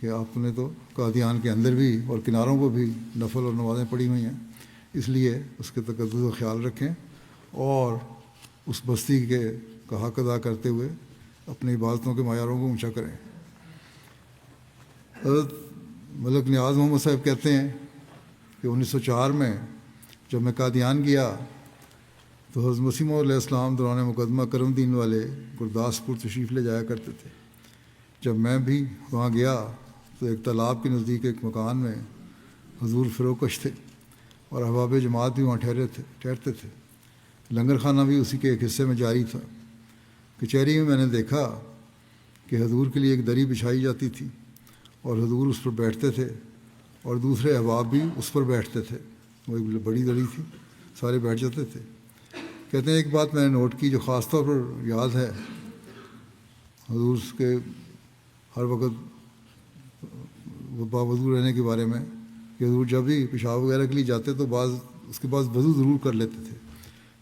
کہ آپ نے تو قادیان کے اندر بھی اور کناروں کو بھی نفل اور نمازیں پڑھی ہوئی ہیں، اس لیے اس کے تقدس کا خیال رکھیں اور اس بستی کے کا حق ادا کرتے ہوئے اپنی عبادتوں کے معیاروں کو اونچا کریں۔ حضرت ملک نیاز محمد صاحب کہتے ہیں کہ 1904 میں جب میں قادیان گیا تو حضرت مسیح علیہ السلام دوران مقدمہ کرم دین والے گرداسپور تشریف لے جایا کرتے تھے۔ جب میں بھی وہاں گیا تو ایک تالاب کے نزدیک ایک مکان میں حضور فروکش تھے اور احباب جماعت بھی وہاں ٹھہرتے تھے۔ لنگر خانہ بھی اسی کے ایک حصے میں جاری تھا۔ کچہری میں میں نے دیکھا کہ حضور کے لیے ایک دری بچھائی جاتی تھی اور حضور اس پر بیٹھتے تھے اور دوسرے احباب بھی اس پر بیٹھتے تھے۔ وہ ایک بڑی دری تھی، سارے بیٹھ جاتے تھے۔ کہتے ہیں ایک بات میں نے نوٹ کی جو خاص طور پر یاد ہے حضور کے ہر وقت باوضو رہنے کے بارے میں، کہ حضور جب بھی پیشاب وغیرہ کے لیے جاتے تو اس کے بعد وضو ضرور کر لیتے تھے،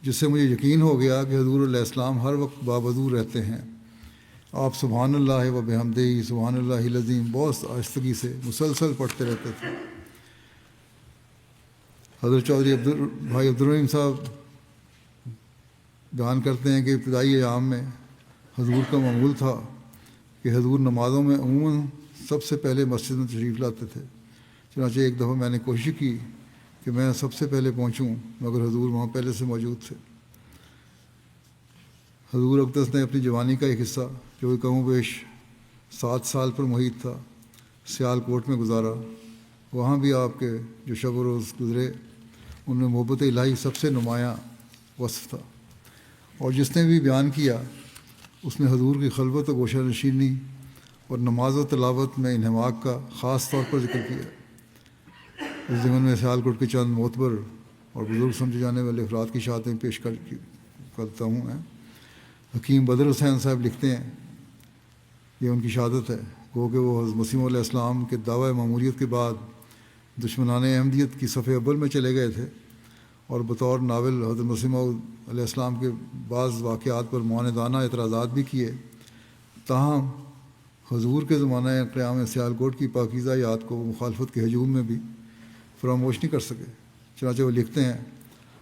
جس سے مجھے یقین ہو گیا کہ حضور علیہ السلام ہر وقت باوضو رہتے ہیں۔ آپ سبحان اللہ و بحمدہ سبحان اللہ العظیم بہت آہستگی سے مسلسل پڑھتے رہتے تھے۔ حضرت چودھری بھائی عبدالرحیم صاحب بیان کرتے ہیں کہ ابتدائی ایام میں حضور کا معمول تھا کہ حضور نمازوں میں عموماً سب سے پہلے مسجد میں تشریف لاتے تھے۔ چنانچہ ایک دفعہ میں نے کوشش کی کہ میں سب سے پہلے پہنچوں، مگر حضور وہاں پہلے سے موجود تھے۔ حضور اقدس نے اپنی جوانی کا ایک حصہ جو کم و بیش 7 سال پر محیط تھا سیال کوٹ میں گزارا۔ وہاں بھی آپ کے جو شب و روز گزرے ان میں محبت الہی سب سے نمایاں وصف تھا، اور جس نے بھی بیان کیا اس نے حضور کی خلوت و گوشہ نشینی اور نماز و تلاوت میں انہماک کا خاص طور پر ذکر کیا۔ اس ضمن میں سیال کوٹ کے چند معتبر اور بزرگ سمجھے جانے والے افراد کی شہادتیں پیش کرتا ہوں میں۔ حکیم بدر حسین صاحب لکھتے ہیں، یہ ان کی شہادت ہے، گو کہ وہ حضرت مسیح علیہ السلام کے دعوی معمولیت کے بعد دشمنان احمدیت کی صف اول میں چلے گئے تھے اور بطور ناول حضرت مسیح موعود علیہ السلام کے بعض واقعات پر معاندانہ اعتراضات بھی کیے، تاہم حضور کے زمانہ قیام سیالکوٹ کی پاکیزہ یاد کو مخالفت کے ہجوم میں بھی فراموش نہیں کر سکے۔ چنانچہ وہ لکھتے ہیں،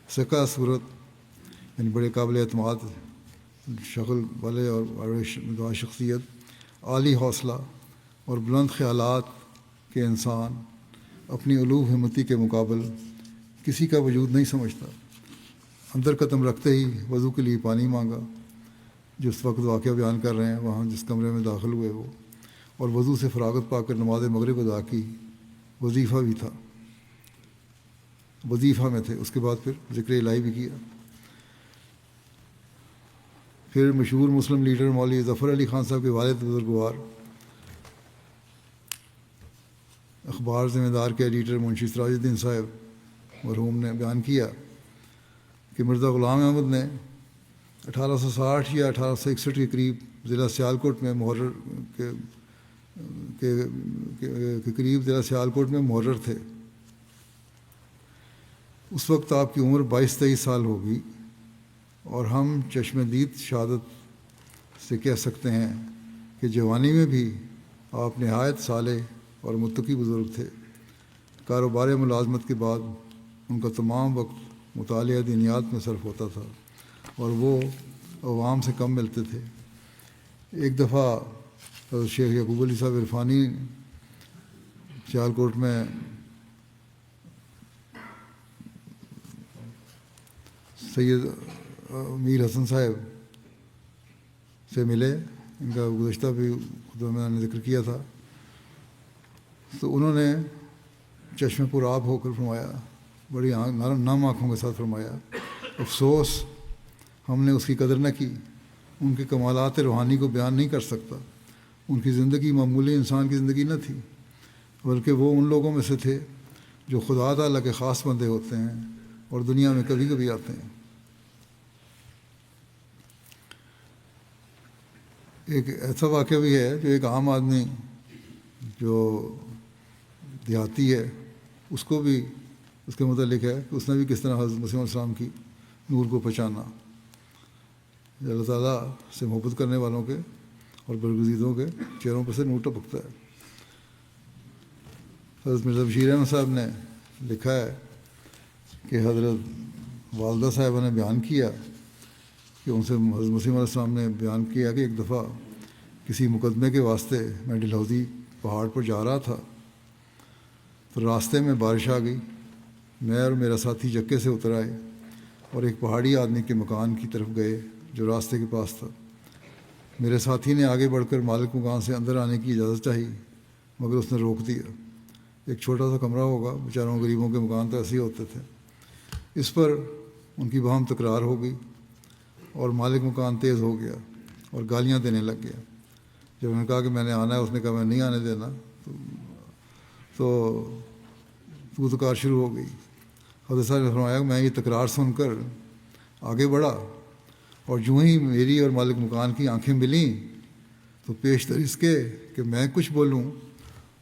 سکہ صورت یعنی بڑے قابل اعتماد شکل والے اور شخصیت، عالی حوصلہ اور بلند خیالات کے انسان اپنی علو ہمتی کے مقابل کسی کا وجود نہیں سمجھتا۔ اندر قدم رکھتے ہی وضو کے لیے پانی مانگا، جس وقت واقعہ بیان کر رہے ہیں وہاں جس کمرے میں داخل ہوئے وہ، اور وضو سے فراغت پا کر نماز مغرب ادا کی۔ وظیفہ بھی تھا، وظیفہ میں تھے، اس کے بعد پھر ذکر الہی بھی کیا۔ پھر مشہور مسلم لیڈر مولوی ظفر علی خان صاحب کے والد بزرگوار، اخبار ذمہ دار کے ایڈیٹر منشی سراج الدین صاحب مرحوم نے بیان کیا کہ مرزا غلام احمد نے 1860 یا 1861 کے قریب ضلع سیالکوٹ میں محرر کے قریب ضلع سیالکوٹ میں محرر تھے۔ اس وقت آپ کی عمر 22-23 سال ہوگی، اور ہم چشم دید شہادت سے کہہ سکتے ہیں کہ جوانی میں بھی آپ نہایت صالح اور متقی بزرگ تھے۔ کاروبار ملازمت کے بعد ان کا تمام وقت مطالعہ دینیات میں صرف ہوتا تھا، اور وہ عوام سے کم ملتے تھے۔ ایک دفعہ حضرت شیخ یعقوب علی صاحب عرفانی سیالکوٹ میں سید میر حسن صاحب سے ملے، ان کا گزشتہ بھی خطبہ میں نے ذکر کیا تھا، تو انہوں نے چشم پر آب ہو کر فرمایا، بڑی نرم آنکھوں کے ساتھ فرمایا، افسوس ہم نے اس کی قدر نہ کی۔ ان کے کمالات روحانی کو بیان نہیں کر سکتا۔ ان کی زندگی معمولی انسان کی زندگی نہ تھی، بلکہ وہ ان لوگوں میں سے تھے جو خدا تعالیٰ کے خاص بندے ہوتے ہیں اور دنیا میں کبھی کبھی آتے ہیں۔ ایک ایسا واقعہ بھی ہے جو ایک عام آدمی جو دیہاتی ہے، اس کو بھی اس کے متعلق ہے کہ اس نے بھی کس طرح حضرت مسیح علیہ السلام کی نور کو پہچانا۔ اللہ تعالیٰ سے محبت کرنے والوں کے اور برگزیدوں کے چہروں پر سے نور ٹپکتا ہے۔ حضرت مرزا بشیر احمد صاحب نے لکھا ہے کہ حضرت والدہ صاحبہ نے بیان کیا کہ ان سے حضرت مسیح علیہ السلام نے بیان کیا کہ ایک دفعہ کسی مقدمے کے واسطے میں ڈلہوزی پہاڑ پر جا رہا تھا، تو راستے میں بارش آ گئی۔ میں اور میرا ساتھی چکے سے اتر آئے اور ایک پہاڑی آدمی کے مکان کی طرف گئے جو راستے کے پاس تھا۔ میرے ساتھی نے آگے بڑھ کر مالک مکان سے اندر آنے کی اجازت چاہی، مگر اس نے روک دیا۔ ایک چھوٹا سا کمرہ ہوگا، بیچاروں غریبوں کے مکان تو ایسے ہی ہوتے تھے۔ اس پر ان کی باہم تکرار ہو گئی اور مالک مکان تیز ہو گیا اور گالیاں دینے لگ گیا۔ جب انہوں نے کہا کہ میں نے آنا ہے، اس نے کہا میں نہیں آنے دینا، تو تکرار شروع ہو گئی۔ حضرت صاحب نے فرمایا کہ میں یہ تکرار سن کر آگے بڑھا، اور جو ہی میری اور مالک مکان کی آنکھیں ملیں تو پیشتر اس کے کہ میں کچھ بولوں،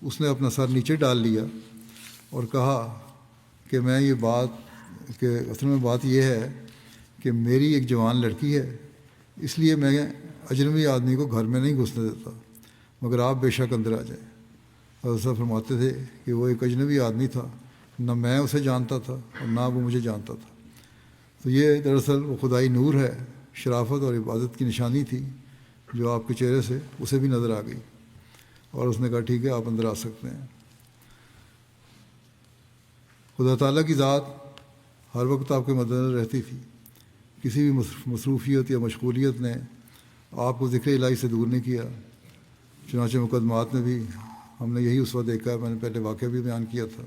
اس نے اپنا سر نیچے ڈال لیا اور کہا کہ میں یہ بات کہ اصل میں بات یہ ہے کہ میری ایک جوان لڑکی ہے، اس لیے میں اجنبی آدمی کو گھر میں نہیں گھسنے دیتا، مگر آپ بے شک اندر آ جائیں۔ حضرت صاحب فرماتے تھے کہ وہ ایک اجنبی آدمی تھا، نہ میں اسے جانتا تھا اور نہ وہ مجھے جانتا تھا۔ تو یہ دراصل وہ خدائی نور ہے، شرافت اور عبادت کی نشانی تھی جو آپ کے چہرے سے اسے بھی نظر آ گئی، اور اس نے کہا ٹھیک ہے آپ اندر آ سکتے ہیں۔ خدا تعالیٰ کی ذات ہر وقت آپ کے مدنظر رہتی تھی۔ کسی بھی مصروفیت یا مشغولیت نے آپ کو ذکر الہی سے دور نہیں کیا۔ چنانچہ مقدمات میں بھی ہم نے یہی اسوہ دیکھا ہے، میں نے پہلے واقعہ بھی بیان کیا تھا۔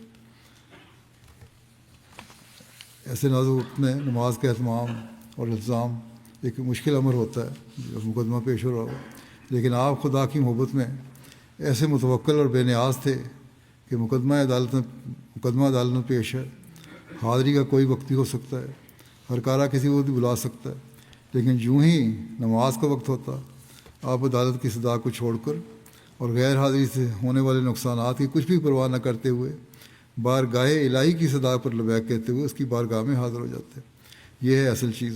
ایسے نازک وقت میں نماز کا اہتمام اور التزام ایک مشکل امر ہوتا ہے جب مقدمہ پیش ہو رہا ہو، لیکن آپ خدا کی محبت میں ایسے متوکل اور بے نیاز تھے کہ مقدمہ عدالت میں پیش ہے، حاضری کا کوئی وقت بھی ہو سکتا ہے، ہر کارہ کسی کو بھی بلا سکتا ہے، لیکن جو ہی نماز کا وقت ہوتا آپ عدالت کی صدا کو چھوڑ کر اور غیر حاضری سے ہونے والے نقصانات کی کچھ بھی پرواہ نہ کرتے ہوئے بارگاہ الہی کی صدا پر لبیک کہتے ہوئے اس کی بارگاہ میں حاضر ہو جاتے ہیں۔ یہ ہے اصل چیز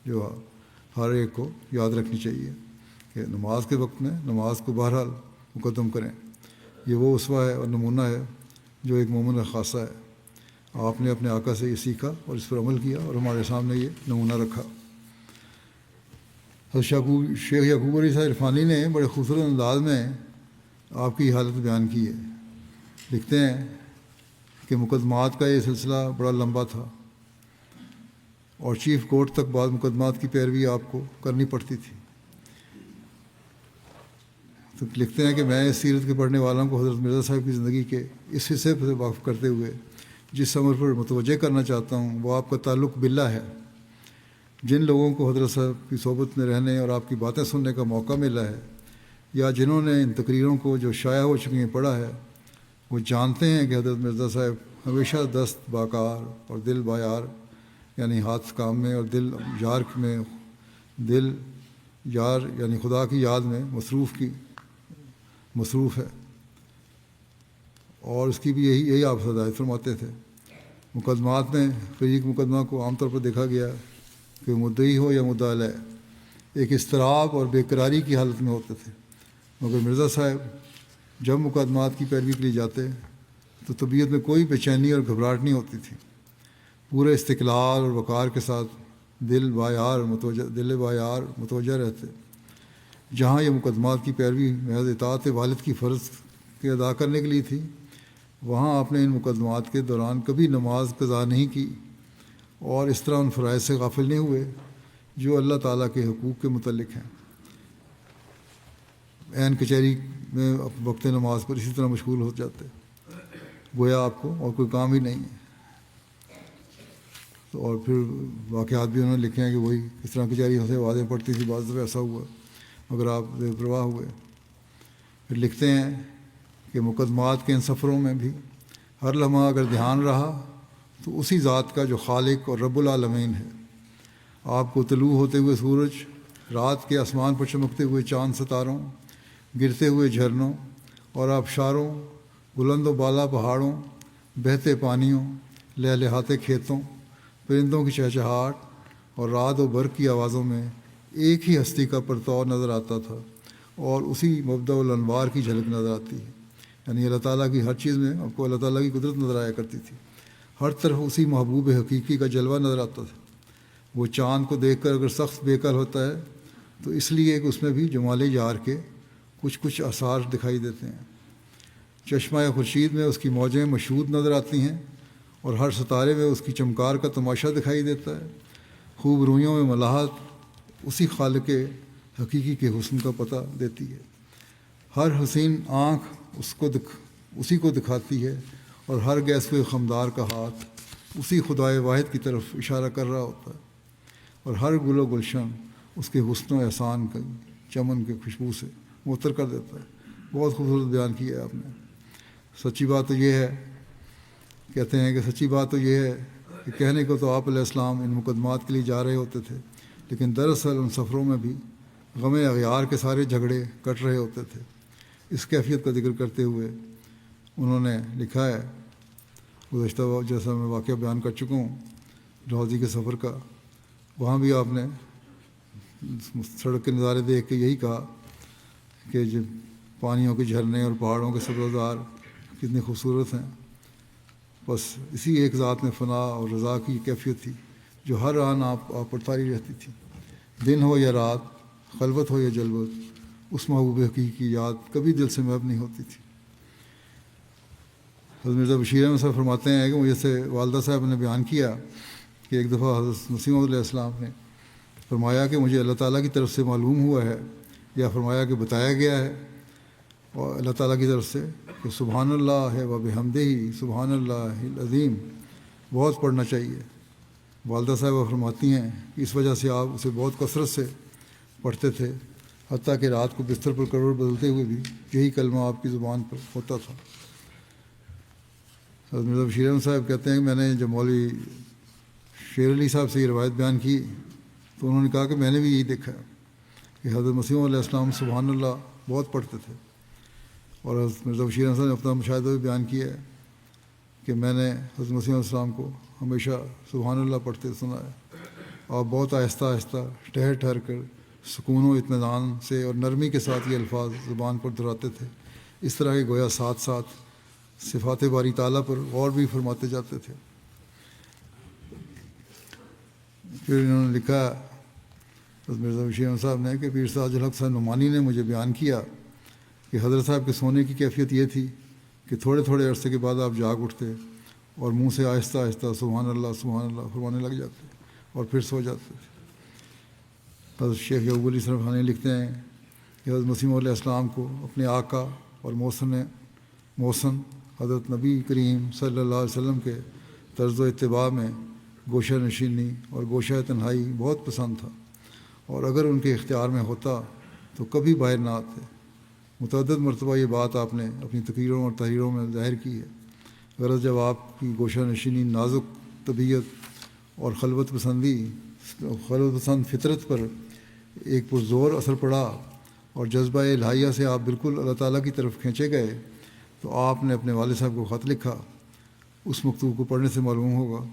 جو ہر ایک کو یاد رکھنی چاہیے کہ نماز کے وقت میں نماز کو بہرحال مقدم کریں۔ یہ وہ اسوہ ہے اور نمونہ ہے جو ایک مومن خاصہ ہے۔ آپ نے اپنے آقا سے یہ سیکھا اور اس پر عمل کیا اور ہمارے سامنے یہ نمونہ رکھا۔ شیخ یعقوب علی صاحب عرفانی نے بڑے خوبصورت انداز میں آپ کی حالت بیان کی ہے۔ لکھتے ہیں کہ مقدمات کا یہ سلسلہ بڑا لمبا تھا اور چیف کورٹ تک بعض مقدمات کی پیروی آپ کو کرنی پڑتی تھی۔ تو لکھتے ہیں کہ میں اس سیرت کے پڑھنے والوں کو حضرت مرزا صاحب کی زندگی کے اس حصے سے واقف کرتے ہوئے جس امر پر متوجہ کرنا چاہتا ہوں وہ آپ کا تعلق باللہ ہے۔ جن لوگوں کو حضرت صاحب کی صحبت میں رہنے اور آپ کی باتیں سننے کا موقع ملا ہے یا جنہوں نے ان تقریروں کو جو شائع ہو چکی ہیں پڑھا ہے، وہ جانتے ہیں کہ حضرت مرزا صاحب ہمیشہ دست باکار اور دل بایار، یعنی ہاتھ کام میں اور دل یار میں، دل یار یعنی خدا کی یاد میں مصروف ہے، اور اس کی بھی یہی آپ ہدایت فرماتے تھے۔ مقدمات میں فریق مقدمہ کو عام طور پر دیکھا گیا کہ مدعی ہو یا مدعا علیہ ایک اضطراب اور بے قراری کی حالت میں ہوتے تھے، مگر مرزا صاحب جب مقدمات کی پیروی کے لیے جاتے تو طبیعت میں کوئی بے چینی اور گھبراہٹ نہیں ہوتی تھی۔ پورے استقلال اور وقار کے ساتھ دل بایار متوجہ رہتے۔ جہاں یہ مقدمات کی پیروی محض اطاعت والد کی فرض کے ادا کرنے کے لیے تھی، وہاں آپ نے ان مقدمات کے دوران کبھی نماز قضا نہیں کی اور اس طرح ان فرائض سے غافل نہیں ہوئے جو اللہ تعالیٰ کے حقوق کے متعلق ہیں۔ عین کچہری میں وقت نماز پر اسی طرح مشغول ہو جاتے، گویا آپ کو اور کوئی کام ہی نہیں ہے۔ تو اور پھر واقعات بھی انہوں نے لکھے ہیں کہ وہی اس طرح کچہری سے آوازیں پڑتی تھی، بعض دفعہ ایسا ہوا مگر آپ بے پرواہ ہوئے۔ پھر لکھتے ہیں کہ مقدمات کے ان سفروں میں بھی ہر لمحہ اگر دھیان رہا تو اسی ذات کا جو خالق اور رب العالمین ہے۔ آپ کو طلوع ہوتے ہوئے سورج، رات کے آسمان پر چمکتے ہوئے چاند ستاروں، گرتے ہوئے جھرنوں اور آبشاروں، بلند و بالا پہاڑوں، بہتے پانیوں، لہلہاتے کھیتوں، پرندوں کی چہچہاہٹ اور رعد و برق کی آوازوں میں ایک ہی ہستی کا پرتو نظر آتا تھا اور اسی مبدأ الانوار کی جھلک نظر آتی ہے۔ یعنی اللہ تعالیٰ کی ہر چیز میں آپ کو اللہ تعالیٰ کی قدرت نظر آیا کرتی تھی، ہر طرف اسی محبوب حقیقی کا جلوہ نظر آتا تھا۔ وہ چاند کو دیکھ کر اگر سخت بے قل ہوتا ہے تو اس لیے کہ اس میں بھی جمال یار کے کچھ آثار دکھائی دیتے ہیں۔ چشمہ خورشید میں اس کی موجیں مشہود نظر آتی ہیں اور ہر ستارے میں اس کی چمکار کا تماشا دکھائی دیتا ہے۔ خوب رویوں میں ملاحت اسی خالق حقیقی کے حسن کا پتہ دیتی ہے۔ ہر حسین آنکھ اسی کو دکھاتی ہے اور ہر گیسوئے خمدار کا ہاتھ اسی خدائے واحد کی طرف اشارہ کر رہا ہوتا ہے، اور ہر گل و گلشن اس کے حسن و احسان کا چمن کے خوشبو سے معطر کر دیتا ہے۔ بہت خوبصورت بیان کیا ہے آپ نے۔ سچی بات تو یہ ہے، کہتے ہیں کہ سچی بات تو یہ ہے کہ کہنے کو تو آپ علیہ السلام ان مقدمات کے لیے جا رہے ہوتے تھے، لیکن دراصل ان سفروں میں بھی غم اغیار کے سارے جھگڑے کٹ رہے ہوتے تھے۔ اس کیفیت کا ذکر کرتے ہوئے انہوں نے لکھا ہے، گزشتہ جیسا میں واقعہ بیان کر چکا ہوں لاہورزی کے سفر کا، وہاں بھی آپ نے سڑک کے نظارے دیکھ کے یہی کہا کہ جب پانیوں کے جھرنے اور پہاڑوں کے سبزار کتنے خوبصورت ہیں، بس اسی ایک ذات میں فنا اور رضا کی کیفیت تھی جو ہر آن آپ پر طاری رہتی تھی۔ دن ہو یا رات، خلوت ہو یا جلوت، اس محبوب حقیقی کی یاد کبھی دل سے محب نہیں ہوتی تھی۔ حضرت مرزا بشیر احمد صاحب فرماتے ہیں کہ مجھے سے والدہ صاحب نے بیان کیا کہ ایک دفعہ حضرت مسیح موعود علیہ السلام نے فرمایا کہ مجھے اللہ تعالیٰ کی طرف سے معلوم ہوا ہے، یا فرمایا کہ بتایا گیا ہے اور اللہ تعالیٰ کی طرف سے کہ سبحان اللہ ہے و بحمدہ سبحان اللہ العظیم بہت پڑھنا چاہیے۔ والدہ صاحبہ فرماتی ہیں کہ اس وجہ سے آپ اسے بہت کثرت سے پڑھتے تھے، حتیٰ کہ رات کو بستر پر کروڑ بدلتے ہوئے بھی یہی کلمہ آپ کی زبان پر ہوتا تھا۔ حضرت مرزا بشیر احمد صاحب کہتے ہیں کہ میں نے جب مولوی شیر علی صاحب سے یہ روایت بیان کی تو انہوں نے کہا کہ میں نے بھی یہی دیکھا کہ حضرت مسیح علیہ السلام سبحان اللہ بہت پڑھتے تھے، اور حضرت مرزا بشیر احمد صاحب نے اپنا مشاہدہ بھی بیان کیا ہے کہ میں نے حضرت مسیح علیہ السلام کو ہمیشہ سبحان اللہ پڑھتے سنا ہے، اور بہت آہستہ آہستہ ٹھہر ٹھہر کر سکون و اطمینان سے اور نرمی کے ساتھ یہ الفاظ زبان پر دہراتے تھے، اس طرح کہ گویا ساتھ ساتھ صفات باری تعالیٰ پر غور بھی فرماتے جاتے تھے۔ پھر انہوں نے لکھا حضرت مرزا بشیر احمد صاحب نے کہ پیر سراج الحق صاحب نعمانی نے مجھے بیان کیا کہ حضرت صاحب کے سونے کی کیفیت یہ تھی کہ تھوڑے تھوڑے عرصے کے بعد آپ جاگ اٹھتے اور منہ سے آہستہ آہستہ سبحان اللہ فرمانے لگ جاتے اور پھر سو جاتے تھے۔ حضرت شیخ یعقوب علی سرفانی لکھتے ہیں کہ حضرت مسیح علیہ السلام کو اپنے آقا اور محسن حضرت نبی کریم صلی اللہ علیہ وسلم کے طرز و اتباع میں گوشہ نشینی اور گوشہ تنہائی بہت پسند تھا، اور اگر ان کے اختیار میں ہوتا تو کبھی باہر نہ آتے۔ متعدد مرتبہ یہ بات آپ نے اپنی تقریروں اور تحریروں میں ظاہر کی ہے۔ غرض جب آپ کی گوشہ نشینی نازک طبیعت اور خلوت پسند فطرت پر ایک پرزور اثر پڑا اور جذبہ الہیہ سے آپ بالکل اللہ تعالیٰ کی طرف کھینچے گئے، تو آپ نے اپنے والد صاحب کو خط لکھا۔ اس مکتوب کو پڑھنے سے معلوم ہوگا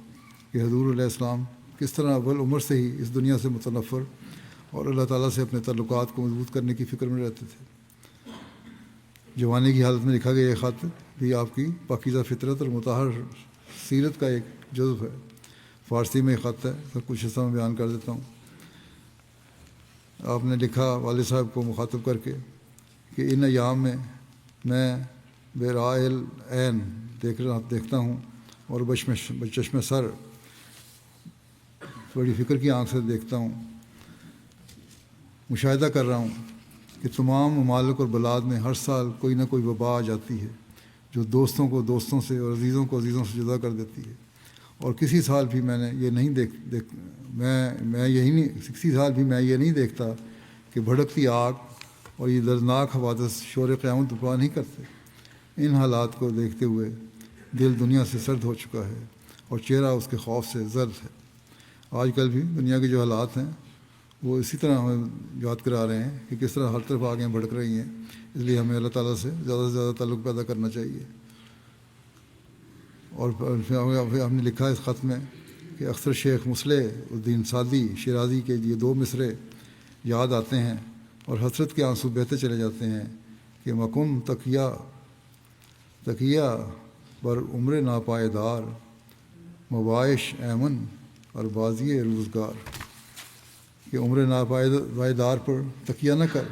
کہ حضور علیہ السلام کس طرح اول عمر سے ہی اس دنیا سے متنفر اور اللہ تعالیٰ سے اپنے تعلقات کو مضبوط کرنے کی فکر میں رہتے تھے۔ جوانی کی حالت میں لکھا گیا یہ خط بھی آپ کی پاکیزہ فطرت اور مطہر سیرت کا ایک جزو ہے۔ فارسی میں خط ہے، کچھ حصہ میں بیان کر دیتا ہوں۔ آپ نے لکھا والد صاحب کو مخاطب کر کے کہ ان ایام میں برائل عین دیکھتا ہوں اور بچشم سر بڑی فکر کی آنکھ سے دیکھتا ہوں، مشاہدہ کر رہا ہوں کہ تمام ممالک اور بلاد میں ہر سال کوئی نہ کوئی وبا آ جاتی ہے جو دوستوں کو دوستوں سے اور عزیزوں کو عزیزوں سے جدا کر دیتی ہے، اور کسی سال بھی میں یہ نہیں دیکھتا کہ بھڑکتی آگ اور یہ دردناک حوادث شور قیامت برپا نہیں کرتے۔ ان حالات کو دیکھتے ہوئے دل دنیا سے سرد ہو چکا ہے اور چہرہ اس کے خوف سے زرد ہے۔ آج کل بھی دنیا کے جو حالات ہیں وہ اسی طرح ہمیں یاد کرا رہے ہیں کہ کس طرح ہر طرف آگیں بھڑک رہی ہیں، اس لیے ہمیں اللہ تعالیٰ سے زیادہ تعلق پیدا کرنا چاہیے۔ اور پھر ہم نے لکھا اس خط میں کہ اکثر شیخ مصلح الدین سعدی شیرازی کے یہ 2 مصرے یاد آتے ہیں اور حسرت کے آنسو بہتے چلے جاتے ہیں کہ مکن تکیہ بر عمر ناپائیدار مبائش ایمن اور بازی روزگار، کہ عمر ناپائیدار پر تکیہ نہ کر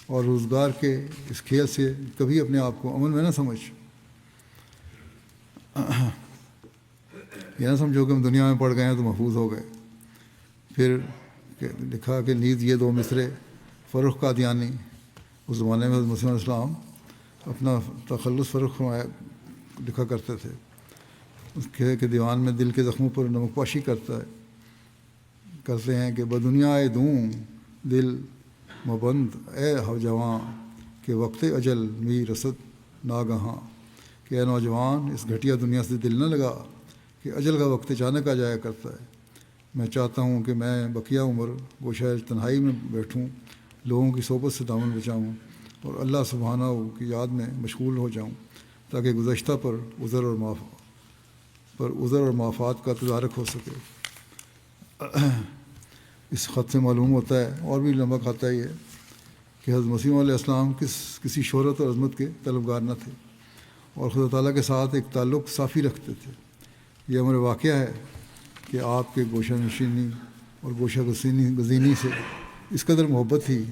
اور روزگار کے اس کھیل سے کبھی اپنے آپ کو امن میں نہ سمجھ۔ یہ نہ سمجھو کہ ہم دنیا میں پڑ گئے ہیں تو محفوظ ہو گئے۔ پھر لکھا کہ نیز یہ 2 مصرے فرخ قادیانی، اس زمانے میں مسیح علیہ السلام اپنا تخلص فرخ لکھا کرتے تھے، اس کے دیوان میں دل کے زخموں پر نمک پاشی کرتے ہیں کہ بدنیا دوں دل مبند اے جواں کہ وقت اجل می رسد ناگہاں، کہ اے نوجوان اس گھٹیا دنیا سے دل نہ لگا کہ اجل کا وقت اچانک آ جایا کرتا ہے۔ میں چاہتا ہوں کہ میں بقیہ عمر گوشہ تنہائی میں بیٹھوں، لوگوں کی صحبت سے دامن بچاؤں اور اللہ سبحانہ کی یاد میں مشغول ہو جاؤں، تاکہ گزشتہ پر عذر اور معافات کا تدارک ہو سکے۔ اس خط سے معلوم ہوتا ہے، اور بھی لمبا خط ہے یہ، کہ حضرت مسیح علیہ السلام کسی شہرت اور عظمت کے طلبگار نہ تھے اور خدا تعالیٰ کے ساتھ ایک تعلق صافی رکھتے تھے۔ یہ امر واقعہ ہے کہ آپ کے گوشہ نشینی اور گوشہ گزینی سے اس قدر محبت تھی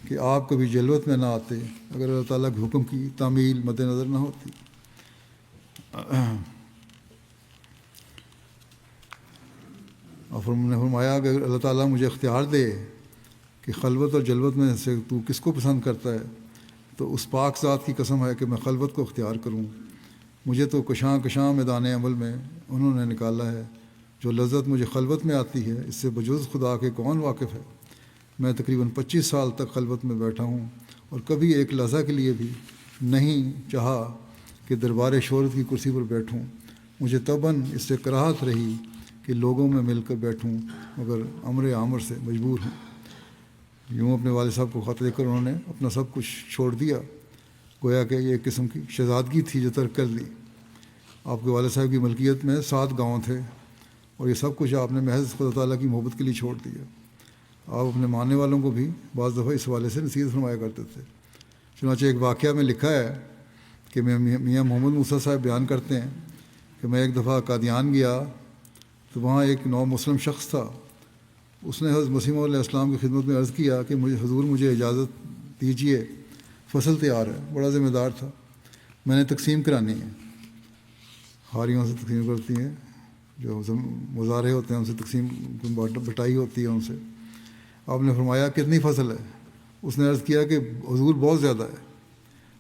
کہ آپ کبھی جلوت میں نہ آتے اگر اللہ تعالیٰ کے حکم کی تعمیل مد نظر نہ ہوتی۔ اور نے فرمایا کہ اگر اللہ تعالیٰ مجھے اختیار دے کہ خلوت اور جلوت میں سے تو کس کو پسند کرتا ہے، تو اس پاک ذات کی قسم ہے کہ میں خلوت کو اختیار کروں۔ مجھے تو کشاں میدان عمل میں انہوں نے نکالا ہے۔ جو لذت مجھے خلوت میں آتی ہے اس سے بجز خدا کے کون واقف ہے۔ میں تقریباً 25 سال تک خلوت میں بیٹھا ہوں اور کبھی ایک لحظہ کے لیے بھی نہیں چاہا کہ دربار شہرت کی کرسی پر بیٹھوں۔ مجھے طبعاً اس سے کراہت رہی کہ لوگوں میں مل کر بیٹھوں، مگر امر عامر سے مجبور ہوں۔ یوں اپنے والد صاحب کو خط لے کر انہوں نے اپنا سب کچھ چھوڑ دیا، گویا کہ یہ ایک قسم کی شہزادگی تھی جو ترک کر لی۔ آپ کے والد صاحب کی ملکیت میں 7 گاؤں تھے، اور یہ سب کچھ آپ نے محض خدا تعالیٰ کی محبت کے لیے چھوڑ دیا۔ آپ اپنے ماننے والوں کو بھی بعض دفعہ اس حوالے سے نصیحت فرمایا کرتے تھے۔ چنانچہ ایک واقعہ میں لکھا ہے کہ میاں محمد موسیٰ صاحب بیان کرتے ہیں کہ میں ایک دفعہ قادیان گیا تو وہاں ایک نو مسلم شخص تھا۔ اس نے حضرت مسیح موعود علیہ السلام کی خدمت میں عرض کیا کہ حضور مجھے اجازت دیجیے، فصل تیار ہے۔ بڑا ذمہ دار تھا، میں نے تقسیم کرانی ہے، ہاریوں سے تقسیم کرتی ہیں، جو مظاہرے ہوتے ہیں ان سے تقسیم بٹائی ہوتی ہے ان سے۔ آپ نے فرمایا کتنی فصل ہے؟ اس نے عرض کیا کہ حضور بہت زیادہ ہے۔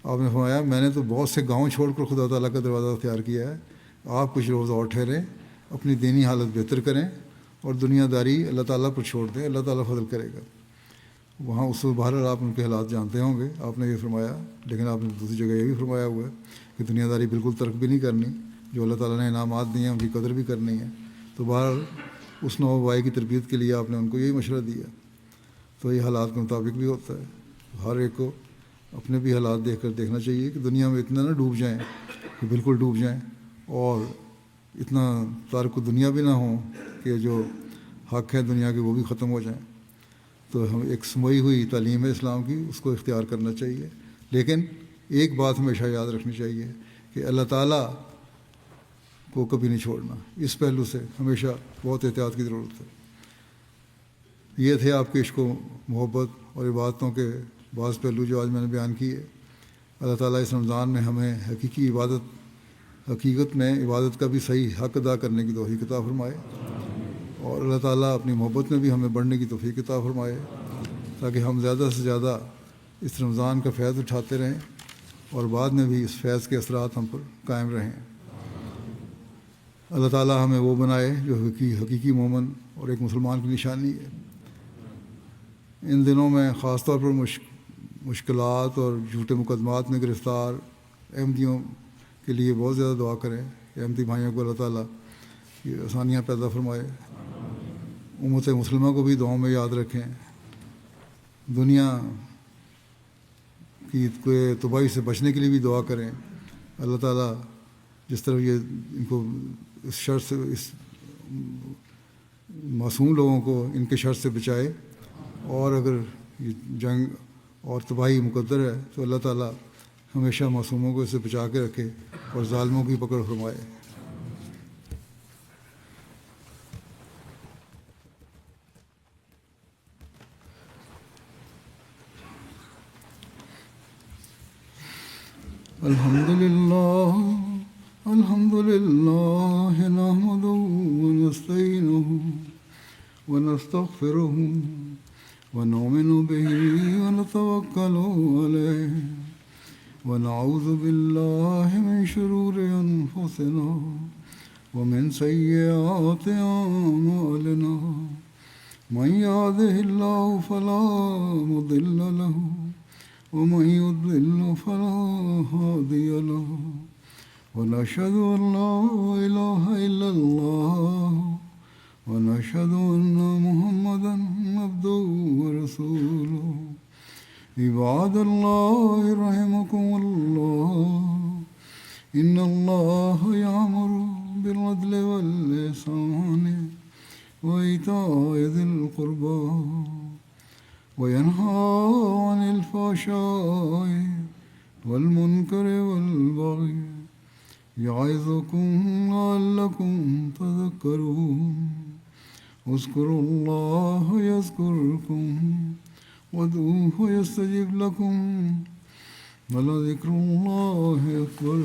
آپ نے فرمایا میں نے تو بہت سے گاؤں چھوڑ کر خدا تعالیٰ کا دروازہ اختیار کیا ہے، آپ کچھ روز اور ٹھہریں، اپنی دینی حالت بہتر کریں اور دنیا داری اللہ تعالیٰ پر چھوڑ دیں، اللہ تعالیٰ فضل کرے گا۔ وہاں اس وقت بہرحال آپ ان کے حالات جانتے ہوں گے، آپ نے یہ فرمایا، لیکن آپ نے دوسری جگہ یہ بھی فرمایا ہوا ہے کہ دنیا داری بالکل ترک بھی نہیں کرنی، جو اللہ تعالیٰ نے انعامات دیے ہیں ان کی قدر بھی کرنی ہے۔ تو بہرحال اس نو بھائی کی تربیت کے لیے آپ نے ان کو یہی مشورہ دیا۔ تو یہ حالات کے مطابق بھی ہوتا ہے، ہر ایک کو اپنے بھی حالات دیکھ کر دیکھنا چاہیے کہ دنیا میں اتنا نہ ڈوب جائیں کہ بالکل ڈوب جائیں، اور اتنا تارک دنیا بھی نہ ہوں کہ جو حق ہے دنیا کے وہ بھی ختم ہو جائیں۔ تو ہم ایک سموئی ہوئی تعلیم ہے اسلام کی، اس کو اختیار کرنا چاہیے، لیکن ایک بات ہمیشہ یاد رکھنی چاہیے کہ اللہ تعالیٰ کو کبھی نہیں چھوڑنا۔ اس پہلو سے ہمیشہ بہت احتیاط کی ضرورت ہے۔ یہ تھے آپ کے عشق و محبت اور عبادتوں کے بعض پہلو جو آج میں نے بیان کیے۔ اللہ تعالیٰ اس رمضان میں ہمیں حقیقت میں عبادت کا بھی صحیح حق ادا کرنے کی توفیق عطا فرمائے، اور اللہ تعالیٰ اپنی محبت میں بھی ہمیں بڑھنے کی توفیق عطا فرمائے، تاکہ ہم زیادہ سے زیادہ اس رمضان کا فیض اٹھاتے رہیں اور بعد میں بھی اس فیض کے اثرات ہم پر قائم رہیں۔ اللہ تعالیٰ ہمیں وہ بنائے جو حقیقی مومن اور ایک مسلمان کی نشانی ہے۔ ان دنوں میں خاص طور پر مشکلات اور جھوٹے مقدمات میں گرفتار احمدیوں کے لیے بہت زیادہ دعا کریں کہ احمدی بھائیوں کو اللہ تعالیٰ یہ آسانیاں پیدا فرمائے۔ امت مسلمہ کو بھی دعاؤں میں یاد رکھیں۔ دنیا کی تباہی سے بچنے کے لیے بھی دعا کریں۔ اللہ تعالیٰ جس طرح یہ ان کو اس شر سے، اس معصوم لوگوں کو ان کے شر سے بچائے، اور اگر یہ جنگ اور تباہی مقدر ہے تو اللہ تعالیٰ ہمیشہ معصوموں کو اس سے بچا کے رکھے اور ظالموں کی پکڑ فرمائے۔ الحمد للہ نحمده ونستعینه ونستغفره ونؤمن به ونتوکل علیہ ونعوذ باللہ من شرور انفسنا ومن سیئات اعمالنا من يهده الله فلا مضل له ومن يضلل فلا هادي له ونشهد أن لا إله إلا الله ونشهد أن محمدا عبده ورسوله عباد الله رحمكم الله إن الله يأمر بالعدل والإحسان وإيتاء ذي القربى وينهى عن الفحشاء والمنكر والبغي يعظكم لعلكم تذكرون اذكروا الله يذكركم وادعوه يستجب لكم ولذكر الله أكبر